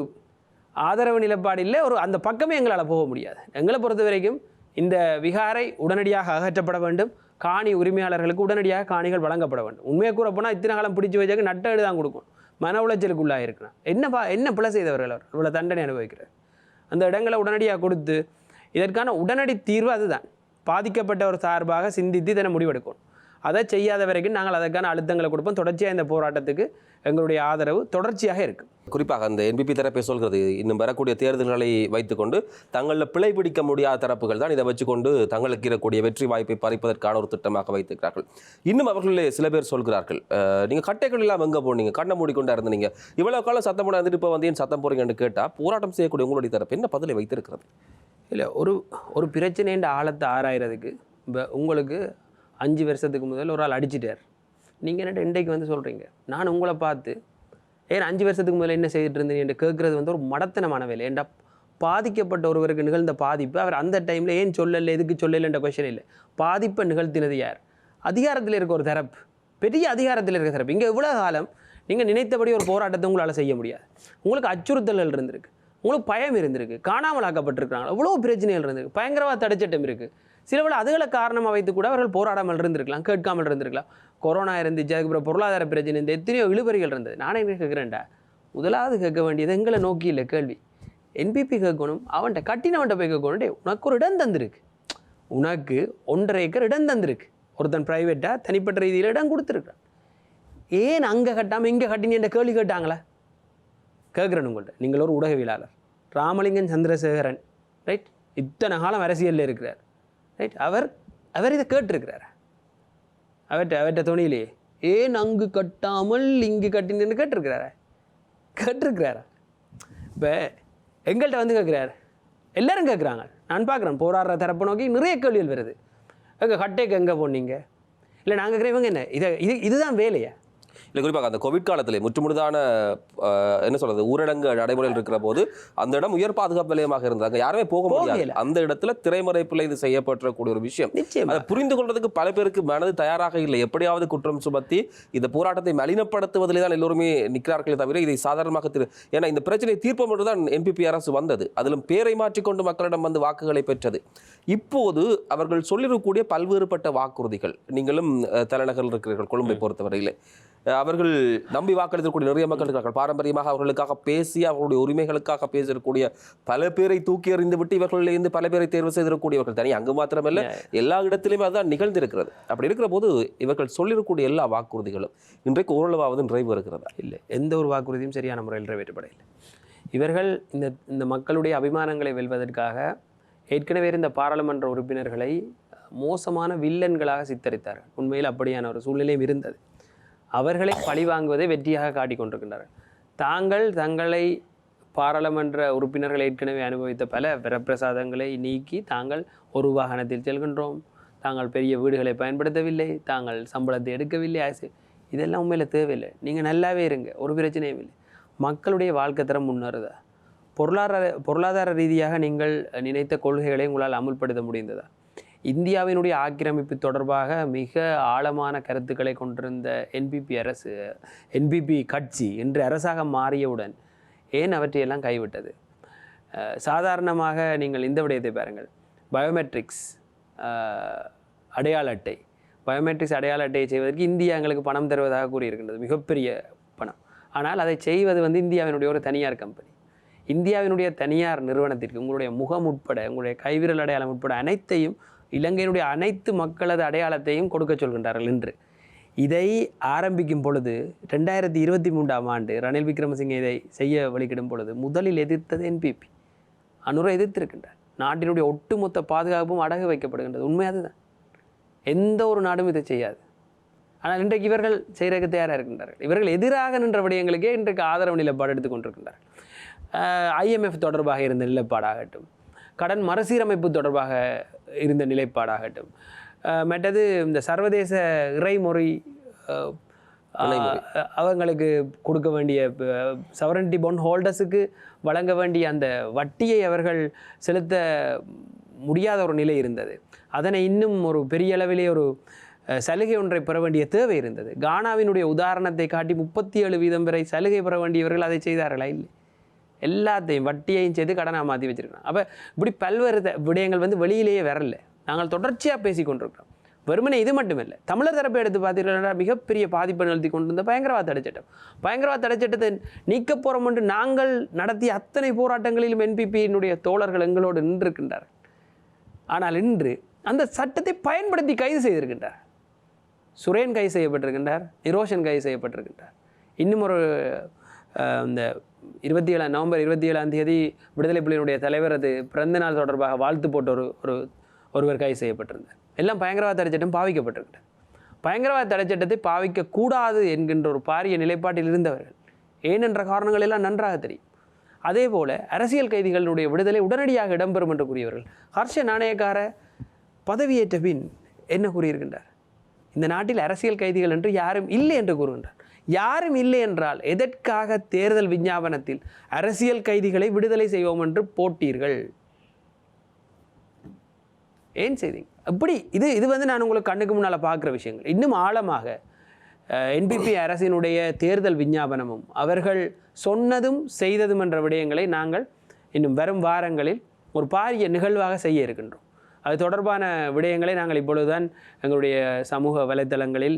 ஆதரவு நிலைப்பாடு இல்லை, ஒரு அந்த பக்கமே எங்களால் போக முடியாது. எங்களை பொறுத்த வரைக்கும் இந்த விகாரை உடனடியாக அகற்றப்பட வேண்டும், காணி உரிமையாளர்களுக்கு உடனடியாக காணிகள் வழங்கப்பட வேண்டும். உண்மையை கூறப்போனால் இத்தனை காலம் பிடிச்சி வச்சாக்க நட்டேடு தான் கொடுக்கணும், மன உளைச்சலுக்குள்ளாக இருக்கிறான். என்ன பிழை செய்தவர்கள் அவர் இவ்வளோ தண்டனை அனுபவிக்கிறார்? அந்த இடங்களை உடனடியாக கொடுத்து இதற்கான உடனடி தீர்வு அதுதான். பாதிக்கப்பட்ட ஒரு சார்பாக சிந்தித்து இதனை முடிவெடுக்கணும். அதை செய்யாத வரைக்கும் நாங்கள் அதற்கான அழுத்தங்களை கொடுப்போம். தொடர்ச்சியாக இந்த போராட்டத்துக்கு எங்களுடைய ஆதரவு தொடர்ச்சியாக இருக்குது. குறிப்பாக அந்த என்பிபி தரப்பை சொல்கிறது, இன்னும் வரக்கூடிய தேர்தல்களை வைத்துக்கொண்டு தங்களில் பிழை பிடிக்க முடியாத தரப்புகள் தான் இதை வச்சுக்கொண்டு தங்களுக்கு இருக்கக்கூடிய வெற்றி வாய்ப்பை பறிப்பதற்கான ஒரு திட்டமாக வைத்திருக்கிறார்கள். இன்னும் அவர்களே சில பேர் சொல்கிறார்கள், நீங்கள் கட்டைகள் எல்லாம் எங்கே போனீங்க, கண்ணை மூடிக்கொண்டா இருந்தீங்க, இவ்வளோ காலம் சத்தம் போட இருந்துட்டு இப்போ வந்து ஏன் சத்தம் போறீங்கன்னு கேட்டால் போராட்டம் செய்யக்கூடிய உங்களுடைய தரப்பு என்ன பதிலை வைத்திருக்கிறது? இல்லை, ஒரு பிரச்சனைன்ற ஆழத்தை ஆராயிறதுக்கு இப்போ உங்களுக்கு 5 வருஷத்துக்கு முதல் ஒரு ஆள் அடிச்சிட்டார், நீங்கள் என்ன இன்றைக்கு வந்து சொல்கிறீங்க நான் உங்களை பார்த்து ஏன் 5 வருஷத்துக்கு முதல்ல என்ன செய்துட்டு இருந்தீங்க என்று கேட்குறது வந்து ஒரு மடத்தனமான வேலை. ஏன்டா பாதிக்கப்பட்ட ஒருவருக்கு நிகழ்ந்த பாதிப்பு அவர் அந்த டைமில் ஏன் சொல்லலை, எதுக்கு சொல்லலைன்ற கொஸ்டின் இல்லை. பாதிப்பை நிகழ்த்தினது யார்? அதிகாரத்தில் இருக்க ஒரு தரப்பு, பெரிய அதிகாரத்தில் இருக்க தரப்பு. இங்கே இவ்வளோ காலம் நீங்கள் நினைத்தபடி ஒரு போராட்டத்தை உங்களால் செய்ய முடியாது. உங்களுக்கு அச்சுறுத்தல்கள் இருந்திருக்கு, உங்களுக்கு பயம் இருந்திருக்கு, காணாமல் ஆக்கப்பட்டிருக்கிறாங்க, எவ்வளோ பிரச்சனைகள் இருந்திருக்கு, பயங்கரவாத தடைச்சட்டம் இருக்குது. சில வேளை அதுகளை காரணமாக வைத்து கூட அவர்கள் போராடாமல் இருந்திருக்கலாம், கேட்காமல் இருந்திருக்கலாம். கொரோனா இருந்துச்சு, அதுக்கப்புறம் பொருளாதார பிரச்சனை இந்த எத்தனையோ இழுபறிகள் இருந்தது. நானே என்ன கேட்குறேன்டா, முதலாவது கேட்க வேண்டியது எங்களை நோக்கி இல்லை கேள்வி, என்பிபி கேட்கணும், அவன்கிட்ட கட்டினவன்கிட்ட போய் கேட்கணும். உனக்கு ஒரு இடம் தந்திருக்கு, உனக்கு 1.5 ஏக்கர் இடம் தந்திருக்கு, ஒருத்தன் ப்ரைவேட்டாக தனிப்பட்ட ரீதியில் இடம் கொடுத்துருக்கான், ஏன் அங்கே கட்டாமல் இங்கே கட்டினேன்ற கேள்வி கேட்டாங்களா? கேட்குறேன் உங்கள்கிட்ட. நீங்கள் ஒரு ஊடகவியலாளர், ராமலிங்கன் சந்திரசேகரன், ரைட், இத்தனை காலம் அரசியலில் இருக்கிறார், ரைட், அவர் இதை கேட்டிருக்கிறார். அவர்கிட்ட துணியிலேயே ஏன் அங்கு கட்டாமல் இங்கு கட்டினு கேட்டிருக்கிறாரா? இப்போ எங்கள்கிட்ட வந்து கேட்குறாரு, எல்லோரும் கேட்குறாங்க, நான் பார்க்குறேன் போராடுற தரப்பு நோக்கி நிறைய கேள்விகள் வருது. எங்கள் கட்டைக்கு எங்கே போனீங்க? இல்லை நாங்கள் கேட்குறேன், இவங்க என்ன இதுதான் வேலையா? இல்லை, குறிப்பாக அந்த கோவிட் காலத்தில் முற்றுமுழுதான என்ன சொல்றது ஊரடங்கு நடைமுறையில் இருக்கிற போது அந்த இடம் உயர் பாதுகாப்பு நிலையமாக இருந்தாங்க, யாருமே போக முடியாது. அந்த இடத்துல திரைமறைப்பில் இது செய்யப்படக்கூடிய ஒரு விஷயம். அதை புரிந்து கொள்றதுக்கு பல பேருக்கு மனது தயாராக இல்லை. எப்படியாவது குற்றம் சுமத்தி இந்த போராட்டத்தை மலினப்படுத்துவதிலே தான் எல்லோருமே நிற்கிறார்களே தவிர இதை சாதாரணமாக ஏன்னா இந்த பிரச்சனை தீர்ப்போம் என்றுதான் என்பிபி அரசு வந்தது, அதிலும் பேரை மாற்றிக்கொண்டு மக்களிடம் வந்து வாக்குகளை பெற்றது. இப்போது அவர்கள் சொல்லிருக்கக்கூடிய பல்வேறுபட்ட வாக்குறுதிகள், நீங்களும் தலைநகரில் இருக்கிறீர்கள் கொழும்பை பொறுத்தவரையிலே, அவர்கள் நம்பி வாக்களிக்கக்கூடிய நிறைய மக்கள் இருக்கிறார்கள். பாரம்பரியமாக அவர்களுக்காக பேசி அவர்களுடைய உரிமைகளுக்காக பேசக்கூடிய பல பேரை தூக்கி எறிந்து விட்டு இவர்களிலிருந்து பல பேரை தேர்வு செய்திருக்கக்கூடியவர்கள் தனி அங்கு மாத்திரமல்ல எல்லா இடத்திலுமே அதுதான் நிகழ்ந்திருக்கிறது. அப்படி இருக்கிற போது இவர்கள் சொல்லிருக்கக்கூடிய எல்லா வாக்குறுதிகளும் இன்றைக்கு ஓரளவாவது நிறைவு வருகிறதா? இல்லை, எந்த ஒரு வாக்குறுதியும் சரியான முறையில் நிறைவேற்றப்படவில்லை. இவர்கள் இந்த மக்களுடைய அபிமானங்களை வெல்வதற்காக ஏற்கனவே இருந்த பாராளுமன்ற உறுப்பினர்களை மோசமான வில்லன்களாக சித்தரித்தார்கள். உண்மையில் அப்படியான ஒரு சூழ்நிலையும் இருந்தது. அவர்களை பழிவாங்குவதை வெற்றியாக காட்டிக் கொண்டிருக்கின்றார்கள். தங்களை பாராளுமன்ற உறுப்பினர்கள் ஏற்கனவே அனுபவித்த பல வரப்பிரசாதங்களை நீக்கி தாங்கள் ஒரு வாகனத்தில் செல்கின்றோம், தாங்கள் பெரிய வீடுகளை பயன்படுத்தவில்லை, தாங்கள் சம்பளத்தை எடுக்கவில்லை, இதெல்லாம் உண்மையில் தேவையில்லை. நீங்கள் நல்லாவே இருங்க, ஒரு பிரச்சனையும் இல்லை. மக்களுடைய வாழ்க்கை தரம் முன்னேறுதா? பொருளாதார ரீதியாக நீங்கள் நினைத்த கொள்கைகளை உங்களால் அமுல்படுத்த முடிந்ததா? இந்தியாவினுடைய ஆக்கிரமிப்பு தொடர்பாக மிக ஆழமான கருத்துக்களை கொண்டிருந்த என்பிபி கட்சி இன்று அரசாக மாறியவுடன் ஏன் அவற்றையெல்லாம் கைவிட்டது? சாதாரணமாக நீங்கள் இந்த விடயத்தை பாருங்கள், பயோமெட்ரிக்ஸ் அடையாள அட்டை, பயோமெட்ரிக்ஸ் அடையாள அட்டையை செய்வதற்கு இந்தியா எங்களுக்கு பணம் தருவதாக கூறியிருக்கின்றது, மிகப்பெரிய பணம். ஆனால் அதை செய்வது இந்தியாவினுடைய ஒரு தனியார் கம்பெனி. இந்தியாவினுடைய தனியார் நிறுவனத்திற்கு உங்களுடைய முகம் உட்பட, உங்களுடைய கைவிரல் அடையாளம் உட்பட அனைத்தையும், இலங்கையினுடைய அனைத்து மக்களது அடையாளத்தையும் கொடுக்க சொல்கின்றார்கள் என்று. இதை ஆரம்பிக்கும் பொழுது 2023ஆம் ஆண்டு ரணில் விக்ரமசிங்கே இதை செய்ய வழிகிடும் பொழுது முதலில் எதிர்த்தது என்பிபி. அனுரை எதிர்த்திருக்கின்றார். நாட்டினுடைய ஒட்டுமொத்த பாதுகாப்பும் அடகு வைக்கப்படுகின்றது. உண்மை அதுதான். எந்த ஒரு நாடும் இதை செய்யாது. ஆனால் இன்றைக்கு இவர்கள் செய்கிறதுக்கு தயாராக இருக்கின்றார்கள். இவர்கள் எதிராக நின்ற விடயங்களுக்கே இன்றைக்கு ஆதரவு நிலைப்பாடு எடுத்துக் கொண்டிருக்கின்றார்கள். IMF தொடர்பாக இருந்த நிலைப்பாடாகட்டும், கடன் மறுசீரமைப்பு தொடர்பாக இருந்த நிலைப்பாடாகட்டும், மற்றது இந்த சர்வதேச இறைமுறை அவங்களுக்கு கொடுக்க வேண்டிய சவரன்டி பாண்ட் ஹோல்டர்ஸுக்கு வழங்க வேண்டிய அந்த வட்டியை அவர்கள் செலுத்த முடியாத ஒரு நிலை இருந்தது. அதனை இன்னும் ஒரு பெரிய அளவிலே ஒரு சலுகை ஒன்றை பெற வேண்டிய தேவை இருந்தது. கானாவினுடைய உதாரணத்தை காட்டி 37% வரை சலுகை பெற வேண்டியவர்கள் அதை செய்தார்களா? இல்லை. எல்லாத்தையும் வட்டியையும் செய்து கடனாக மாற்றி வச்சிருக்கிறோம். அப்போ இப்படி பல்வேறு விடயங்கள் வந்து வெளியிலேயே வரல. நாங்கள் தொடர்ச்சியாக பேசி கொண்டிருக்கிறோம். வெறுமனே இது மட்டுமில்லை, தமிழர் தரப்பை எடுத்து பார்த்தீங்கன்னா மிகப்பெரிய பாதிப்பை நிறுத்தி கொண்டிருந்த பயங்கரவாத தடைச்சட்டம். பயங்கரவாத தடைச்சட்டத்தை நீக்க போகிறோம் என்று நாங்கள் நடத்திய அத்தனை போராட்டங்களிலும் என்பிபியினுடைய தோழர்கள் எங்களோடு நின்றிருக்கின்றார். ஆனால் இன்று அந்த சட்டத்தை பயன்படுத்தி கைது செய்திருக்கின்றார். சுரேன் கைது செய்யப்பட்டிருக்கின்றார், நிரோஷன் கைது செய்யப்பட்டிருக்கின்றார். இன்னும் ஒரு இந்த நவம்பர் 27 விடுதலை புலிகளுடைய தலைவரது பிறந்த நாள் தொடர்பாக வாழ்த்து போட்ட ஒருவர் கைது செய்யப்பட்டிருந்தார். எல்லாம் பயங்கரவாத தடைச்சட்டம் பாவிக்கப்பட்டிருக்கிறார். பயங்கரவாத தடைச்சட்டத்தை பாவிக்கக்கூடாது என்கின்ற ஒரு பாரிய நிலைப்பாட்டில் இருந்தவர்கள் ஏனென்ற காரணங்கள் எல்லாம் நன்றாக தெரியும். அதே போல அரசியல் கைதிகளுடைய விடுதலை உடனடியாக இடம்பெறும் என்று கூறியவர்கள் ஹர்ஷ நாணயக்கார பதவியேற்ற பின் என்ன கூறியிருக்கின்றார்? இந்த நாட்டில் அரசியல் கைதிகள் என்று யாரும் இல்லை என்று கூறுகின்றார். யாரும் இல்லை என்றால் எதற்காக தேர்தல் விஞ்ஞாபனத்தில் அரசியல் கைதிகளை விடுதலை செய்வோம் என்று போட்டீர்கள்? ஏன் செய்தீங்க? அப்படி இது வந்து நான் உங்களுக்கு கண்ணுக்கு முன்னால் பார்க்குற விஷயங்கள். இன்னும் ஆழமாக என்பிபி அரசினுடைய தேர்தல் விஞ்ஞாபனமும் அவர்கள் சொன்னதும் செய்ததும் என்ற விடயங்களை நாங்கள் இன்னும் வரும் வாரங்களில் ஒரு பாரிய நிகழ்வாக செய்ய இருக்கின்றோம். அது தொடர்பான விடயங்களை நாங்கள் இப்பொழுதுதான் எங்களுடைய சமூக வலைத்தளங்களில்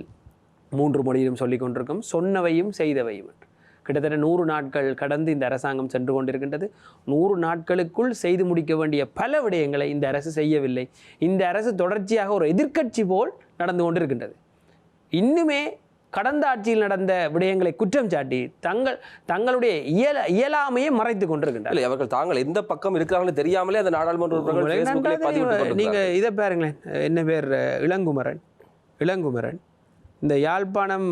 3 மொழியிலும் சொல்லிக் கொண்டிருக்கோம். சொன்னவையும் செய்தவையும் என்று. கிட்டத்தட்ட 100 நாட்கள் கடந்து இந்த அரசாங்கம் சென்று கொண்டிருக்கின்றது. 100 நாட்களுக்குள் செய்து முடிக்க வேண்டிய பல விடயங்களை இந்த அரசு செய்யவில்லை. இந்த அரசு தொடர்ச்சியாக ஒரு எதிர்க்கட்சி போல் நடந்து கொண்டிருக்கின்றது. இன்னுமே கடந்த ஆட்சியில் நடந்த விடயங்களை குற்றம் சாட்டி தங்களுடைய இயலாமையை மறைத்து கொண்டிருக்கின்றனர். அவர்கள் தாங்கள் எந்த பக்கம் இருக்கிறார்கள் தெரியாமலே அந்த நாடாளுமன்ற நீங்க இதை பாருங்களேன், என்ன பேர் இளங்குமரன் இந்த யாழ்ப்பாணம்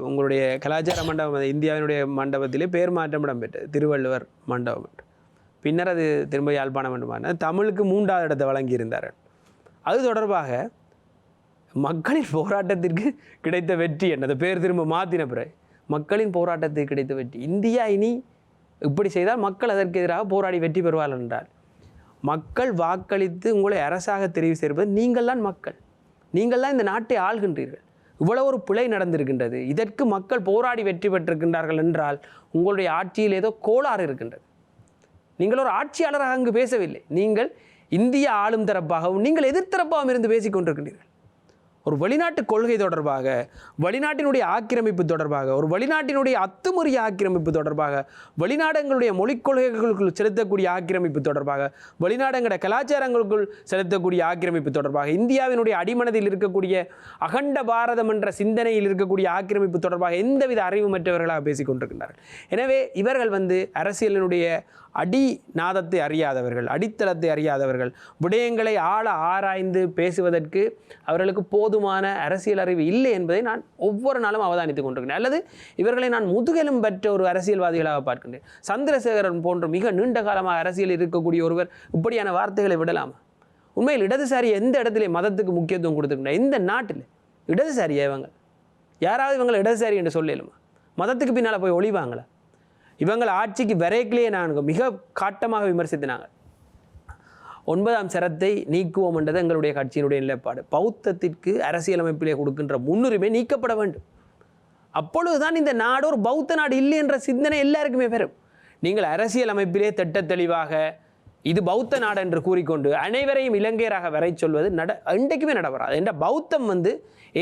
உங்களுடைய கலாச்சார மண்டபம் இந்தியாவினுடைய மண்டபத்திலே பேர் மாற்றம் இடம்பெற்றது, திருவள்ளுவர் மண்டபம் என்று. பின்னர் அது திரும்ப யாழ்ப்பாணம் என்று மாறின. தமிழுக்கு 3வது இடத்தை வழங்கியிருந்தார்கள். அது தொடர்பாக மக்களின் போராட்டத்திற்கு கிடைத்த வெற்றி என்னது பேர் திரும்ப மாற்றின பிறகு மக்களின் போராட்டத்திற்கு கிடைத்த வெற்றி. இந்தியா இனி இப்படி செய்தால் மக்கள் அதற்கு எதிராக போராடி வெற்றி பெறுவார்கள் என்றால், மக்கள் வாக்களித்து உங்களை அரசாக தெரிவு செய்வது நீங்கள்தான் மக்கள், நீங்கள்தான் இந்த நாட்டை ஆள்கின்றீர்கள். இவ்வளவு ஒரு பிழை நடந்திருக்கின்றது, இதற்கு மக்கள் போராடி வெற்றி பெற்றிருக்கின்றார்கள் என்றால் உங்களுடைய ஆட்சியில் ஏதோ கோளாறு இருக்கின்றது. நீங்கள் ஒரு ஆட்சியாளராக அங்கு பேசவில்லை, நீங்கள் இந்திய ஆளும் தரப்பாகவும் நீங்கள் எதிர்த்தரப்பாகவும் இருந்து பேசிக் கொண்டிருக்கின்றீர்கள். ஒரு வெளிநாட்டு கொள்கை தொடர்பாக, வெளிநாட்டினுடைய ஆக்கிரமிப்பு தொடர்பாக, ஒரு வெளிநாட்டினுடைய அத்துமுறிய ஆக்கிரமிப்பு தொடர்பாக, வெளிநாடுகளுடைய மொழிக் கொள்கைகளுக்குள் செலுத்தக்கூடிய ஆக்கிரமிப்பு தொடர்பாக, வெளிநாடுகளுடைய கலாச்சாரங்களுக்குள் செலுத்தக்கூடிய ஆக்கிரமிப்பு தொடர்பாக, இந்தியாவினுடைய அடிமனதில் இருக்கக்கூடிய அகண்ட பாரதம் என்ற சிந்தனையில் இருக்கக்கூடிய ஆக்கிரமிப்பு தொடர்பாக எந்தவித அறிவுமற்றவர்களாக பேசிக் கொண்டிருக்கின்றார்கள். எனவே இவர்கள் அரசியலினுடைய அடிநாதத்தை அறியாதவர்கள், அடித்தளத்தை அறியாதவர்கள், விடயங்களை ஆழ ஆராய்ந்து பேசுவதற்கு அவர்களுக்கு போதுமான அரசியல் அறிவு இல்லை என்பதை நான் ஒவ்வொரு நாளும் அவதானித்துக் கொண்டிருக்கிறேன். அல்லது இவர்களை நான் முதுகெலும் பெற்ற ஒரு அரசியல்வாதிகளாக பார்க்கின்றேன். சந்திரசேகரன் போன்ற மிக நீண்ட காலமாக அரசியல் இருக்கக்கூடிய ஒருவர் இப்படியான வார்த்தைகளை விடலாமா? உண்மையில் இடதுசாரி எந்த இடத்துல மதத்துக்கு முக்கியத்துவம் கொடுத்துருக்கின்ற எந்த நாட்டில் இடதுசாரியா இவங்க? யாராவது இவங்களை இடதுசாரி என்று சொல்லலுமா? மதத்துக்கு பின்னால் போய் ஒளிவாங்களா? இவங்கள் ஆட்சிக்கு வரைக்கிலேயே நாங்கள் மிக காட்டமாக விமர்சித்தினாங்க. 9ஆம் சரத்தை நீக்குவோம் என்றது எங்களுடைய கட்சியினுடைய நிலைப்பாடு. பௌத்தத்திற்கு அரசியலமைப்பிலே கொடுக்கின்ற முன்னுரிமை நீக்கப்பட வேண்டும். அப்பொழுதுதான் இந்த நாடு ஒரு பௌத்த நாடு இல்லை என்ற சிந்தனை எல்லாருக்குமே பெறும். நீங்கள் அரசியலமைப்பிலே திட்ட தெளிவாக இது பௌத்த நாடு என்று கூறிக்கொண்டு அனைவரையும் இலங்கையராக வரை சொல்வது இன்றைக்குமே நடைபெறாது. என்ற பௌத்தம்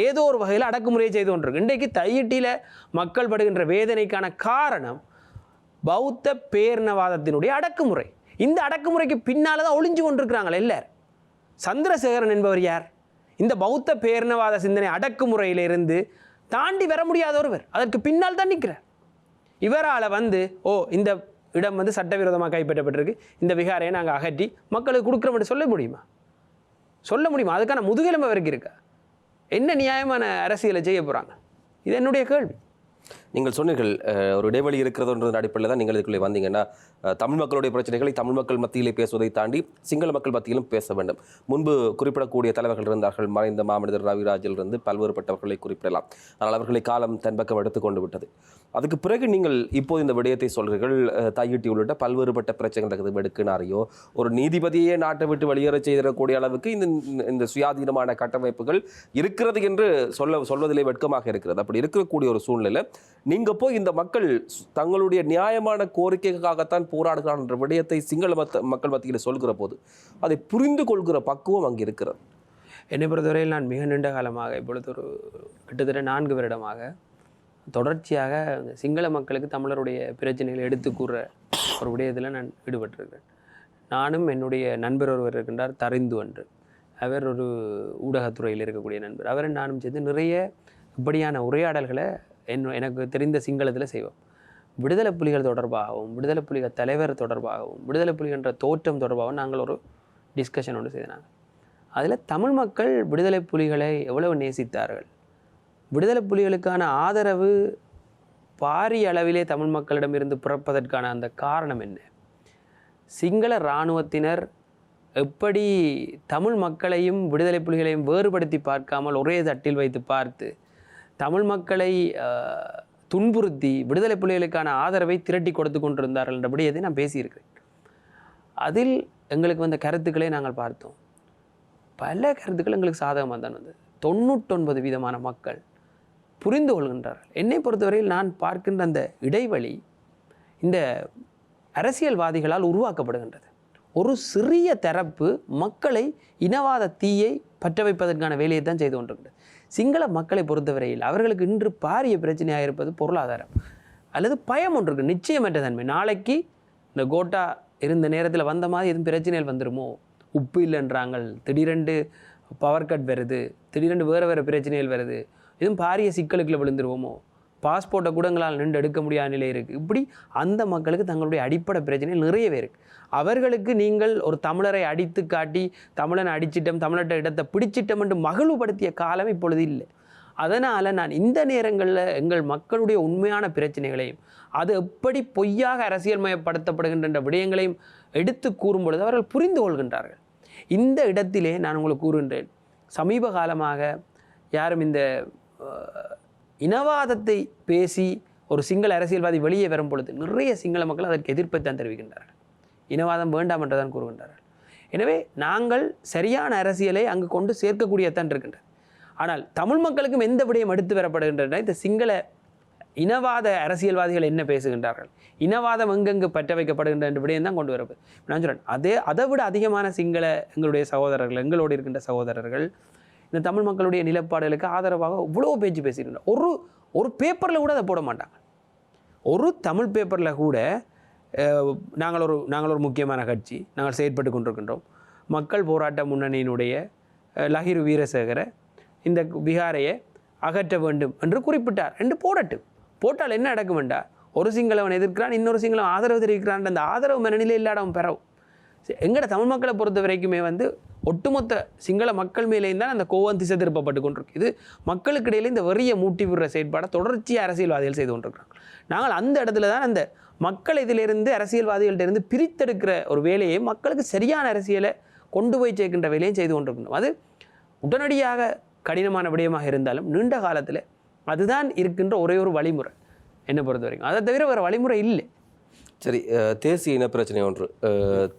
ஏதோ ஒரு வகையில் அடக்குமுறையை செய்து கொண்டிருக்கு. இன்றைக்கு தையிட்டியில் மக்கள் படுகின்ற வேதனைக்கான காரணம் பௌத்த பேரினவாதத்தினுடைய அடக்குமுறை. இந்த அடக்குமுறைக்கு பின்னால் தான் ஒளிஞ்சு கொண்டிருக்கிறாங்க எல்லாரும். சந்திரசேகரன் என்பவர் யார்? இந்த பௌத்த பேரினவாத சிந்தனை அடக்குமுறையிலிருந்து தாண்டி வர முடியாத ஒருவர், அதற்கு பின்னால் தான் நிற்கிறார். இவரால் இந்த இடம் சட்டவிரோதமாக கைப்பற்றப்பட்டிருக்கு, இந்த விகாரையை நாங்கள் அகற்றி மக்களுக்கு கொடுக்குறோம் என்று சொல்ல முடியுமா? அதுக்கான முதுகெலும்பு அவருக்கு இருக்கா? என்ன நியாயமான அரசியலை செய்ய போகிறாங்க? இது என்னுடைய கேள்வி. நீங்கள் சொன்னீர்கள் ஒரு இடைவெளி இருக்கிறதுன்ற அடிப்படையில் தான் நீங்கள் இதுக்குள்ளே வந்தீங்கன்னா, தமிழ் மக்களுடைய பிரச்சனைகளை தமிழ் மக்கள் மத்தியிலே பேசுவதை தாண்டி சிங்கள மக்கள் மத்தியிலும் பேச வேண்டும். முன்பு குறிப்பிடக்கூடிய தலைவர்கள் இருந்தார்கள். மறைந்த மாமனிதர் ரவிராஜிலிருந்து பல்வேறுபட்டவர்களை குறிப்பிடலாம். ஆனால் அவர்களை காலம் தன் பக்கம் எடுத்துக்கொண்டு விட்டது. அதுக்கு பிறகு நீங்கள் இப்போது இந்த விடயத்தை சொல்கிறீர்கள், தையிட்டி உள்ளிட்ட பல்வேறுபட்ட பிரச்சனைகள் இருக்குது. வெடுக்குனாரையோ ஒரு நீதிபதியே நாட்டை விட்டு வெளியேற செய்திடக்கூடிய அளவுக்கு இந்த சுயாதீனமான கட்டமைப்புகள் இருக்கிறது என்று சொல்வதிலே வெட்கமாக இருக்கிறது. அப்படி இருக்கக்கூடிய ஒரு சூழ்நிலை நீங்கள் போய் இந்த மக்கள் தங்களுடைய நியாயமான கோரிக்கைக்காகத்தான் போராடுகிறார் என்ற விடயத்தை சிங்கள மக்கள் மத்தியில் சொல்கிற போது அதை புரிந்து கொள்கிற பக்குவம் அங்கே இருக்கிறது. என்னை பொறுத்தவரையில் நான் மிக நீண்ட காலமாக இப்பொழுது ஒரு கிட்டத்தட்ட 4 வருடமாக தொடர்ச்சியாக சிங்கள மக்களுக்கு தமிழருடைய பிரச்சனைகளை எடுத்து கூற ஒரு விடயத்தில் நான் ஈடுபட்டிருக்கிறேன். நானும் என்னுடைய நண்பர் ஒருவர் இருக்கின்றார், தரிந்து என்று. அவர் ஒரு ஊடகத்துறையில் இருக்கக்கூடிய நண்பர். அவரை நானும் சேர்ந்து நிறைய இப்படியான உரையாடல்களை எனக்கு தெரிந்த சிங்களத்தில் செய்வோம். விடுதலை புலிகள் தொடர்பாகவும், விடுதலை புலிகள் தலைவர் தொடர்பாகவும், விடுதலை புலிகள்ன்ற தோற்றம் தொடர்பாகவும் நாங்கள் ஒரு டிஸ்கஷன் ஒன்று செய்தாங்க. அதில் தமிழ் மக்கள் விடுதலை புலிகளை எவ்வளவு நேசித்தார்கள், விடுதலை புலிகளுக்கான ஆதரவு பாரிய அளவிலே தமிழ் மக்களிடமிருந்து பிறப்பதற்கான அந்த காரணம் என்ன, சிங்கள இராணுவத்தினர் எப்படி தமிழ் மக்களையும் விடுதலை புலிகளையும் வேறுபடுத்தி பார்க்காமல் ஒரே தட்டில் வைத்து பார்த்து தமிழ் மக்களை துன்புறுத்தி விடுதலை புலிகளுக்கான ஆதரவை திரட்டி கொடுத்து கொண்டிருந்தார்கள் என்றபடியதை நான் பேசியிருக்கிறேன். அதில் எங்களுக்கு வந்த கருத்துக்களை நாங்கள் பார்த்தோம். பல கருத்துக்கள் எங்களுக்கு சாதகமாக தான் வந்தது. 99% மக்கள் புரிந்து கொள்கின்றார்கள். என்னை பொறுத்தவரையில் நான் பார்க்கின்ற அந்த இடைவெளி இந்த அரசியல்வாதிகளால் உருவாக்கப்படுகின்றது. ஒரு சிறிய தரப்பு மக்களை இனவாத தீயை பற்ற வைப்பதற்கான வேலையை தான் செய்து கொண்டிருக்கிறது. சிங்கள மக்களை பொறுத்தவரையில் அவர்களுக்கு இன்று பாரிய பிரச்சனையாக இருப்பது பொருளாதாரம் அல்லது பயம் ஒன்று இருக்குது, நிச்சயமற்ற தன்மை. நாளைக்கு இந்த கோட்டா இருந்த நேரத்தில் வந்த மாதிரி எதுவும் பிரச்சனைகள் வந்துடுமோ, உப்பு இல்லைன்றாங்க, திடீரென்று பவர் கட் வருது, திடீரென்று வேறு பிரச்சனைகள் வருது, எதுவும் பாரிய சிக்கலுக்குள்ள விழுந்துருவோமோ, பாஸ்போர்ட்டை கூட எங்களால் நின்று எடுக்க முடியாத நிலை இருக்குது. இப்படி அந்த மக்களுக்கு தங்களுடைய அடிப்படை பிரச்சனைகள் நிறையவே இருக்குது. அவர்களுக்கு நீங்கள் ஒரு தமிழரை அடித்து காட்டி தமிழனை அடிச்சிட்டம், தமிழர்கிட்ட இடத்தை பிடிச்சிட்டம் என்று மகிழ்வுபடுத்திய காலம் இப்பொழுது இல்லை. அதனால் நான் இந்த நேரங்களில் எங்கள் மக்களுடைய உண்மையான பிரச்சனைகளையும் அது எப்படி பொய்யாக அரசியல்மயப்படுத்தப்படுகின்ற விடயங்களையும் எடுத்து கூறும் பொழுது அவர்கள் புரிந்து கொள்கின்றார்கள். இந்த இடத்திலே நான் உங்களுக்கு கூறுகின்றேன், சமீப காலமாக யாரும் இந்த இனவாதத்தை பேசி ஒரு சிங்கள அரசியல்வாதி வெளியே வரும் பொழுது நிறைய சிங்கள மக்கள் அதற்கு எதிர்ப்பை தான் தெரிவிக்கின்றார்கள். இனவாதம் வேண்டாம் என்றுதான் கூறுகின்றார்கள். எனவே நாங்கள் சரியான அரசியலை அங்கு கொண்டு சேர்க்கக்கூடியதான் இருக்கின்றது. ஆனால் தமிழ் மக்களுக்கும் எந்த விடயம் எடுத்து வரப்படுகின்றன, இந்த சிங்கள இனவாத அரசியல்வாதிகள் என்ன பேசுகின்றார்கள், இனவாதம் எங்கெங்கு பற்ற வைக்கப்படுகின்ற என்ற விடயம் தான் கொண்டு வரப்பது. நான் சொல்கிறேன், அதை விட அதிகமான சிங்கள எங்களுடைய சகோதரர்கள், எங்களோடு இருக்கின்ற சகோதரர்கள் இந்த தமிழ் மக்களுடைய நிலப்பாடுகளுக்கு ஆதரவாக இவ்வளோ பேச்சு பேசியிருந்தோம். ஒரு பேப்பரில் கூட அதை போட மாட்டாங்க. ஒரு தமிழ் பேப்பரில் கூட நாங்கள் ஒரு முக்கியமான கட்சி, நாங்கள் செயற்பட்டு கொண்டிருக்கின்றோம், மக்கள் போராட்ட முன்னணியினுடைய லஹிரு வீரசேகர இந்த விகாரையை அகற்ற வேண்டும் என்று குறிப்பிட்டார் என்று போட்டால் என்ன நடக்கும் என்றால், ஒரு சிங்களவன் எதிர்க்கிறான், இன்னொரு சிங்களவன் ஆதரவு தெரிவிக்கிறான், அந்த ஆதரவு மனநிலை இல்லாதவன் பெறவும். எங்கட தமிழ் மக்களை பொறுத்த வரைக்குமே ஒட்டுமொத்த சிங்கள மக்கள் மேலேயும் தான் அந்த கோவம் திசை திருப்பப்பட்டு கொண்டிருக்கு. இது மக்களுக்கு இடையில இந்த வெறிய மூட்டி விடுற செயற்பாடை தொடர்ச்சியாக அரசியல்வாதிகள் செய்து கொண்டிருக்கிறாங்க. நாங்கள் அந்த இடத்துல தான் அந்த மக்கள் இதிலிருந்து அரசியல்வாதிகள்டிருந்து பிரித்தெடுக்கிற ஒரு வேலையை, மக்களுக்கு சரியான அரசியலை கொண்டு போய் சேர்க்கின்ற வேலையும் செய்து கொண்டிருக்கணும். அது உடனடியாக கடினமான விடயமாக இருந்தாலும் நீண்ட காலத்தில் அதுதான் இருக்கின்ற ஒரே ஒரு வழிமுறை என்னை பொறுத்த வரைக்கும். அதை தவிர வேறு வழிமுறை இல்லை. சரி, தேசிய இன பிரச்சனை ஒன்று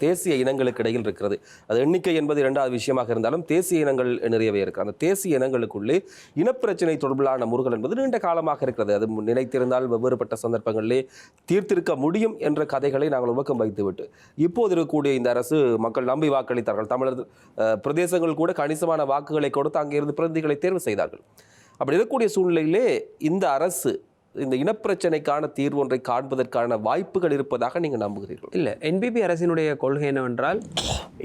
தேசிய இனங்களுக்கு இடையில் இருக்கிறது. அது எண்ணிக்கை என்பது 2வது விஷயமாக இருந்தாலும் தேசிய இனங்கள் நிறையவே இருக்குது. அந்த தேசிய இனங்களுக்குள்ளே இனப்பிரச்சனை தொடர்பிலான முறுகல் என்பது நீண்ட காலமாக இருக்கிறது. அது நினைத்திருந்தால் வெவ்வேறுபட்ட சந்தர்ப்பங்களிலே தீர்த்திருக்க முடியும் என்ற கதைகளை நாங்கள் உபக்கம் வைத்துவிட்டு இப்போது இருக்கக்கூடிய இந்த அரசு மக்கள் நம்பி வாக்களித்தார்கள். தமிழர் பிரதேசங்கள் கூட கணிசமான வாக்குகளை கொடுத்து அங்கிருந்து பிரதிநிதிகளை தேர்வு செய்தார்கள். அப்படி இருக்கக்கூடிய சூழ்நிலையிலே இந்த அரசு இந்த இனப்பிரச்சனைக்கான தீர்வு ஒன்றை காண்பதற்கான வாய்ப்புகள் இருப்பதாக நீங்கள் நம்புகிறீர்கள்? இல்லை, என்பிபி அரசினுடைய கொள்கை என்னவென்றால்,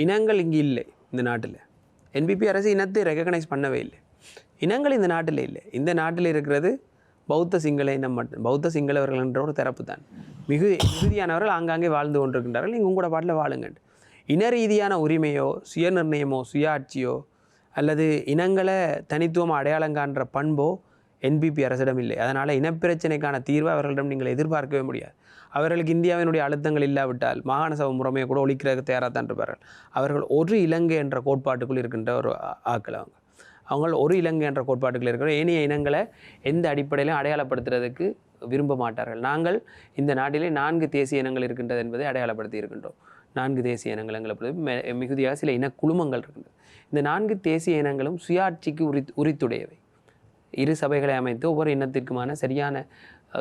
இனங்கள் இங்கு இல்லை. இந்த நாட்டில் என்பிபி அரசு இனத்தை ரெகக்னைஸ் பண்ணவே இல்லை. இனங்கள் இந்த நாட்டில் இல்லை. இந்த நாட்டில் இருக்கிறது பௌத்த சிங்கள இனம் மட்டும். பௌத்த சிங்களவர்கள் என்ற ஒரு தரப்பு தான். மிகுதியானவர்கள் ஆங்காங்கே வாழ்ந்து கொண்டிருக்கின்றார்கள். நீங்கள் உங்களோட பாட்டில் வாழுங்க. இன ரீதியான உரிமையோ சுயநிர்ணயமோ சுயாட்சியோ அல்லது இனங்களை தனித்துவமாக அடையாளம் காண்ற பண்போ என்பிபி அரசிடம் இல்லை. அதனால் இனப்பிரச்சனைக்கான தீர்வை அவர்களிடம் நீங்கள் எதிர்பார்க்கவே முடியாது. அவர்களுக்கு இந்தியாவினுடைய அழுத்தங்கள் இல்லாவிட்டால் மாகாண சபை முறைமையை கூட ஒழிக்கிறதுக்கு தயாராக தான் இருப்பார்கள். அவர்கள் ஒரு இலங்கை என்ற கோட்பாட்டுக்குள் இருக்கின்ற ஒரு ஆக்கள் அவங்க. அவங்க ஒரு இலங்கை என்ற கோட்பாட்டுகள் இருக்கிற ஏனைய இனங்களை எந்த அடிப்படையிலும் அடையாளப்படுத்துறதுக்கு விரும்ப மாட்டார்கள். நாங்கள் இந்த நாட்டிலே 4 தேசிய இனங்கள் இருக்கின்றது என்பதை அடையாளப்படுத்தி இருக்கின்றோம். 4 தேசிய இனங்கள் எங்களை மிகுதியாக சில இனக்குழுமங்கள் இருக்கின்றது. இந்த 4 தேசிய இனங்களும் சுயாட்சிக்கு உரித்துடையவை. இரு சபைகளை அமைத்து ஒவ்வொரு இனத்திற்குமான சரியான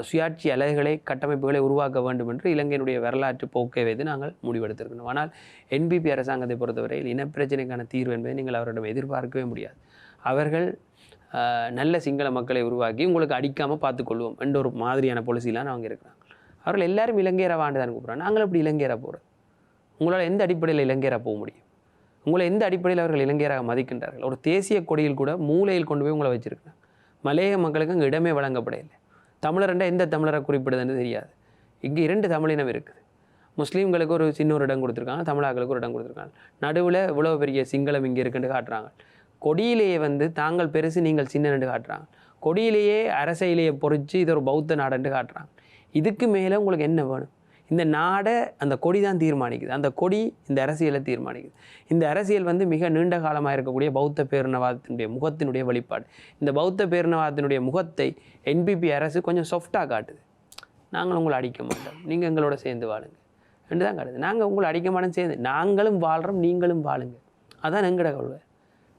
சுயாட்சி அலைகளை கட்டமைப்புகளை உருவாக்க வேண்டும் என்று இலங்கையினுடைய வரலாற்று போக்கை வைத்து நாங்கள் முடிவெடுத்திருக்கணும். ஆனால் என்பிபி அரசாங்கத்தை பொறுத்தவரையில் இனப்பிரச்சனைக்கான தீர்வு என்பதை நீங்கள் அவரிடம் எதிர்பார்க்கவே முடியாது. அவர்கள் நல்ல சிங்கள மக்களை உருவாக்கி உங்களுக்கு அடிக்காமல் பார்த்துக்கொள்வோம் என்ற ஒரு மாதிரியான பாலிசிலாம் அவங்க இருக்கிறாங்க. அவர்கள் எல்லாரும் இலங்கையரை வாண்டு தான் கூப்பிட்றாங்க. நாங்கள் எப்படி இலங்கையராக போகிறது? உங்களால் எந்த அடிப்படையில் இலங்கையராக போக முடியும்? உங்களை எந்த அடிப்படையில் அவர்கள் இலங்கையராக மதிக்கின்றார்கள்? ஒரு தேசிய கொடியில் கூட மூலையில் கொண்டு போய் உங்களை வச்சுருக்காங்க. மலையக மக்களுக்கு அங்கே இடமே வழங்கப்படையில்லை. தமிழர்ண்டா எந்த தமிழரை குறிப்பிடுதுன்னு தெரியாது. இங்கே 2 தமிழினம் இருக்குது. முஸ்லீம்களுக்கு ஒரு சின்ன ஒரு இடம் கொடுத்துருக்காங்க, தமிழர்களுக்கு ஒரு இடம் கொடுத்துருக்காங்க. நடுவில் இவ்வளோ பெரிய சிங்களம் இங்கே இருக்குன்னு காட்டுறாங்க. கொடியிலேயே தாங்கள் பெருசு நீங்கள் சின்னன்னு காட்டுறாங்க. கொடியிலேயே அரசியலையை பொறிச்சு இது ஒரு பௌத்த நாடுன்னு காட்டுறாங்க. இதுக்கு மேலே உங்களுக்கு என்ன வேணும்? இந்த நாடை அந்த கொடி தான் தீர்மானிக்குது. அந்த கொடி இந்த அரசியலை தீர்மானிக்குது. இந்த அரசியல் மிக நீண்ட காலமாக இருக்கக்கூடிய பௌத்த பேரினவாதத்தினுடைய முகத்தினுடைய வெளிப்பாடு. இந்த பௌத்த பேரினவாதத்தினுடைய முகத்தை என்பிபி அரசு கொஞ்சம் சாஃப்டாக காட்டுது. நாங்கள் உங்களை அடிக்க மாட்டோம், நீங்கள் எங்களோட சேர்ந்து வாழுங்க என்று தான் காட்டுது. நாங்கள் உங்களை அடிக்க மாட்டோம், சேர்ந்து நாங்களும் வாழ்கிறோம், நீங்களும் வாழுங்க. அதான் எங்கட கொள்கை.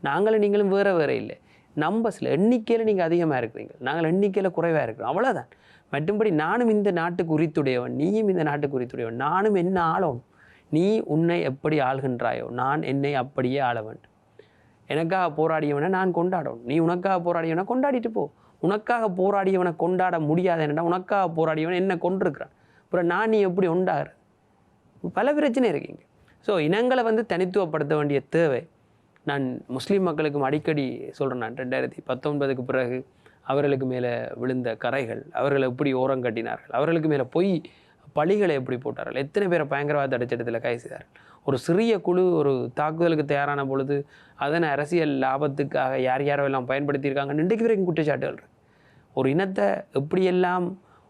நாங்களும் நீங்களும் வேறு இல்லை. நம்பர்ஸில் எண்ணிக்கையில் நீங்கள் அதிகமாக இருக்கிறீங்க, நாங்கள் எண்ணிக்கையில் குறைவாக இருக்கிறோம், அவ்வளோதான். மற்றும்படி நானும் இந்த நாட்டுக்கு உரித்துடையவன், நீயும் இந்த நாட்டுக்கு உரித்துடையவன். நானும் என்ன ஆளணும், நீ உன்னை எப்படி ஆள்கின்றாயோ நான் என்னை அப்படியே ஆள வேண்டும். எனக்காக போராடியவனை நான் கொண்டாடணும், நீ உனக்காக போராடியவனை கொண்டாடிட்டு போ. உனக்காக போராடியவனை கொண்டாட முடியாது என்னடா, உனக்காக போராடியவன் என்ன கொண்டிருக்கிறான், அப்புறம் நான் நீ எப்படி உண்டாகிறது? பல பிரச்சனை இருக்கீங்க. ஸோ இனங்களை தனித்துவப்படுத்த வேண்டிய தேவை. நான் முஸ்லீம் மக்களுக்கும் அடிக்கடி சொல்கிறேன். நான் 2019க்கு பிறகு அவர்களுக்கு மேலே விழுந்த கரைகள், அவர்களை எப்படி ஓரம் கட்டினார்கள், அவர்களுக்கு மேலே பொய் பழிகளை எப்படி போட்டார்கள், எத்தனை பேரை பயங்கரவாத தடைச்சட்டத்தில் கைது செய்தார்கள். ஒரு சிறிய குழு ஒரு தாக்குதலுக்கு தயாரான பொழுது அதனை அரசியல் லாபத்துக்காக யார் யாரெல்லாம் பயன்படுத்தியிருக்காங்க இன்றைக்கு வரைக்கும் குற்றச்சாட்டுகள் இருக்குது. ஒரு இனத்தை எப்படியெல்லாம்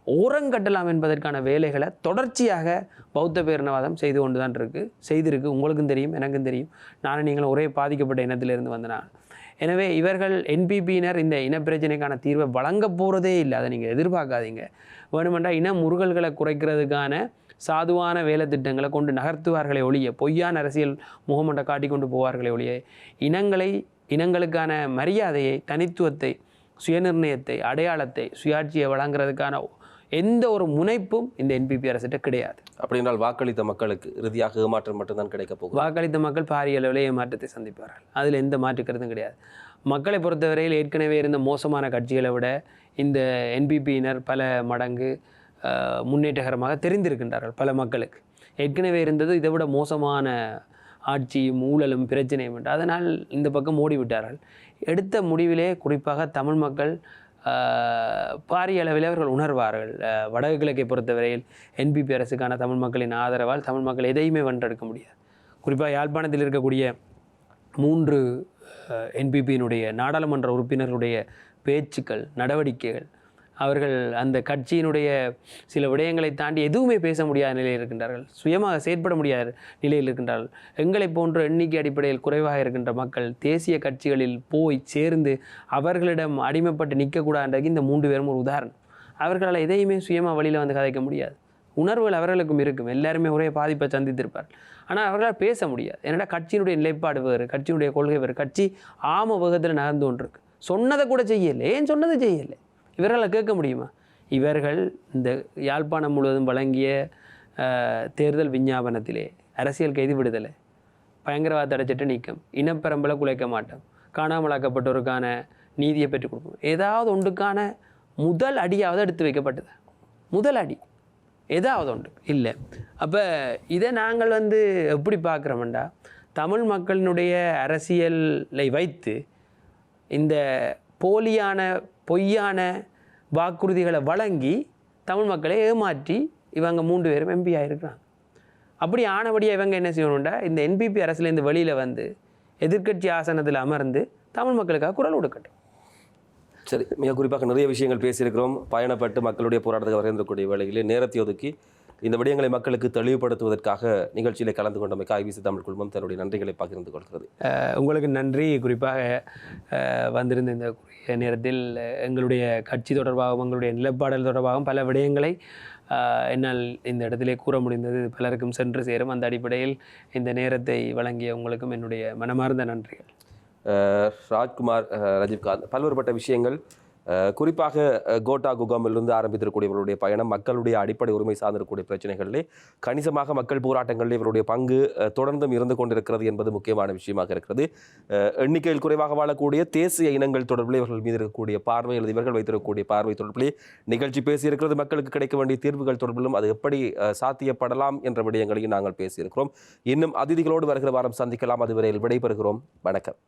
ஓரங்கட்டலாம் என்பதற்கான வேலைகளை தொடர்ச்சியாக பௌத்த பேரினவாதம் செய்து கொண்டு தான் செய்திருக்கு. உங்களுக்கும் தெரியும், எனக்கும் தெரியும். நானும் நீங்களும் ஒரே பாதிக்கப்பட்ட இனத்திலிருந்து வந்தனால். எனவே இவர்கள் என்பிபியினர் இந்த இனப்பிரச்சனைக்கான தீர்வை வழங்க போகிறதே இல்லை. அதை நீங்கள் எதிர்பார்க்காதீங்க. வேணுமென்றால் இன முருகல்களை குறைக்கிறதுக்கான சாதுவான வேலை திட்டங்களை கொண்டு நகர்த்துவார்களை ஒழிய, பொய்யான அரசியல் முகமண்டை காட்டி கொண்டு போவார்களை ஒழிய, இனங்களுக்கான மரியாதையை, தனித்துவத்தை, சுயநிர்ணயத்தை, அடையாளத்தை, சுயாட்சியை வழங்குறதுக்கான எந்த ஒரு முனைப்பும் இந்த என்பிபி அரசிட்ட கிடையாது. அப்படின்னால் வாக்களித்த மக்களுக்கு இறுதியாக ஏமாற்றம் மட்டும்தான் கிடைக்க போகும். வாக்களித்த மக்கள் பாரிய அளவில் ஏமாற்றத்தை சந்திப்பார்கள். அதில் எந்த மாற்றுக்கிறதும் கிடையாது. மக்களை பொறுத்தவரையில் ஏற்கனவே இருந்த மோசமான கட்சிகளை விட இந்த என்பிபியினர் பல மடங்கு முன்னேற்றகரமாக தெரிந்திருக்கின்றார்கள். பல மக்களுக்கு ஏற்கனவே இருந்தது இதை விட மோசமான ஆட்சியும் ஊழலும் பிரச்சனையும் என்று. அதனால் இந்த பக்கம் ஓடிவிட்டார்கள். எடுத்த முடிவிலே குறிப்பாக தமிழ் மக்கள் பாரிய அளவில் அவர்கள் உணர்வார்கள். வடக்கு கிழக்கை பொறுத்தவரையில் என்பிபி அரசுக்கான தமிழ் மக்களின் ஆதரவால் தமிழ் மக்கள் எதையுமே வென்றெடுக்க முடியாது. குறிப்பாக யாழ்ப்பாணத்தில் இருக்கக்கூடிய 3 என்பிபியினுடைய நாடாளுமன்ற உறுப்பினர்களுடைய பேச்சுக்கள், நடவடிக்கைகள், அவர்கள் அந்த கட்சியினுடைய சில விடயங்களை தாண்டி எதுவுமே பேச முடியாத நிலையில் இருக்கின்றார்கள். சுயமாக செயற்பட முடியாத நிலையில் இருக்கின்றார்கள். எங்களை போன்ற எண்ணிக்கை அடிப்படையில் குறைவாக இருக்கின்ற மக்கள் தேசிய கட்சிகளில் போய் சேர்ந்து அவர்களிடம் அடிமைப்பட்டு நிற்கக்கூடாதுன்றதுக்கு இந்த 3 பேரும் ஒரு உதாரணம். அவர்களால் எதையுமே சுயமாக வழியில் கதைக்க முடியாது. உணர்வுகள் அவர்களுக்கும் இருக்கும். எல்லாருமே ஒரே பாதிப்பை சந்தித்திருப்பார். ஆனால் அவர்களால் பேச முடியாது. ஏன்னா கட்சியினுடைய நிலைப்பாடு வேறு, கட்சியினுடைய கொள்கை வேறு. கட்சி ஆம வேகத்தில் நகர்ந்து கொண்டிருக்கு. சொன்னதை கூட செய்யலை. ஏன் சொன்னதை செய்யலை? இவர்களால் கேட்க முடியுமா? இவர்கள் இந்த யாழ்ப்பாணம் முழுவதும் வழங்கிய தேர்தல் விஞ்ஞாபனத்திலே அரசியல் கைது விடுதலை, பயங்கரவாத தடைச்சட்ட நீக்கம், இனப்பெரம்பலை குலைக்க மாட்டோம், காணாமலாக்கப்பட்டோருக்கான நீதியை பெற்றுக் கொடுக்கணும், ஏதாவது ஒன்றுக்கான முதல் அடியாவது எடுத்து வைக்கப்பட்டது. முதல் அடி ஏதாவது ஒன்று இல்லை. அப்போ இதை நாங்கள் எப்படி பார்க்குறோம்டா, தமிழ் மக்களினுடைய அரசியலை வைத்து இந்த போலியான பொய்யான வாக்குறுதிகளை வழங்கி தமிழ் மக்களை ஏமாற்றி இவங்க 3 பேரும் எம்பி ஆகிருக்கிறாங்க. அப்படி ஆனபடியாக இவங்க என்ன செய்யணும்டா, இந்த என்பிபி அரசுலேருந்து வெளியில் எதிர்க்கட்சி ஆசனத்தில் அமர்ந்து தமிழ் மக்களுக்காக குரல் கொடுக்கட்டும். சரி, மிக குறிப்பாக நிறைய விஷயங்கள் பேசியிருக்கிறோம். பயணப்பட்டு மக்களுடைய போராட்டத்தை வரவேற்கக்கூடிய வேளையிலே நேரத்தை ஒதுக்கி இந்த விடயங்களை மக்களுக்கு தெளிவுபடுத்துவதற்காக நிகழ்ச்சியில் கலந்து கொண்டமைக்கு ஐபிசி தமிழ் குழுமம் தன்னுடைய நன்றிகளை பகிர்ந்து கொள்கிறது. உங்களுக்கு நன்றி. குறிப்பாக வந்திருந்த இந்த குறுகிய நேரத்தில் எங்களுடைய கட்சி தொடர்பாகவும் எங்களுடைய நிலப்பாடல் தொடர்பாகவும் பல விடயங்களை என்னால் இந்த இடத்திலே கூற முடிந்தது. பலருக்கும் சென்று சேரும். அந்த அடிப்படையில் இந்த நேரத்தை வழங்கிய உங்களுக்கும் என்னுடைய மனமார்ந்த நன்றிகள். ராஜ்குமார், ரஜீவ்காந்த், பல்வேறுபட்ட விஷயங்கள் குறிப்பாக கோட்டா குகாமிலிருந்து ஆரம்பித்திருக்கக்கூடியவர்களுடைய பயணம் மக்களுடைய அடிப்படை உரிமை சார்ந்திருக்கக்கூடிய பிரச்சனைகளிலே கணிசமாக மக்கள் போராட்டங்களில் இவருடைய பங்கு தொடர்ந்தும் இருந்து கொண்டிருக்கிறது என்பது முக்கியமான விஷயமாக இருக்கிறது. எண்ணிக்கையில் குறைவாக வாழக்கூடிய தேசிய இனங்கள் தொடர்பில் இவர்கள் மீது இருக்கக்கூடிய பார்வை அல்லது இவர்கள் வைத்திருக்கக்கூடிய பார்வை தொடர்பிலே நிகழ்ச்சி பேசியிருக்கிறது. மக்களுக்கு கிடைக்க வேண்டிய தீர்வுகள் தொடர்பிலும் அது எப்படி சாத்தியப்படலாம் என்ற விடயங்களையும் நாங்கள் பேசியிருக்கிறோம். இன்னும் அதிதிகளோடு வருகிற வாரம் சந்திக்கலாம். அதுவரையில் விடைபெறுகிறோம். வணக்கம்.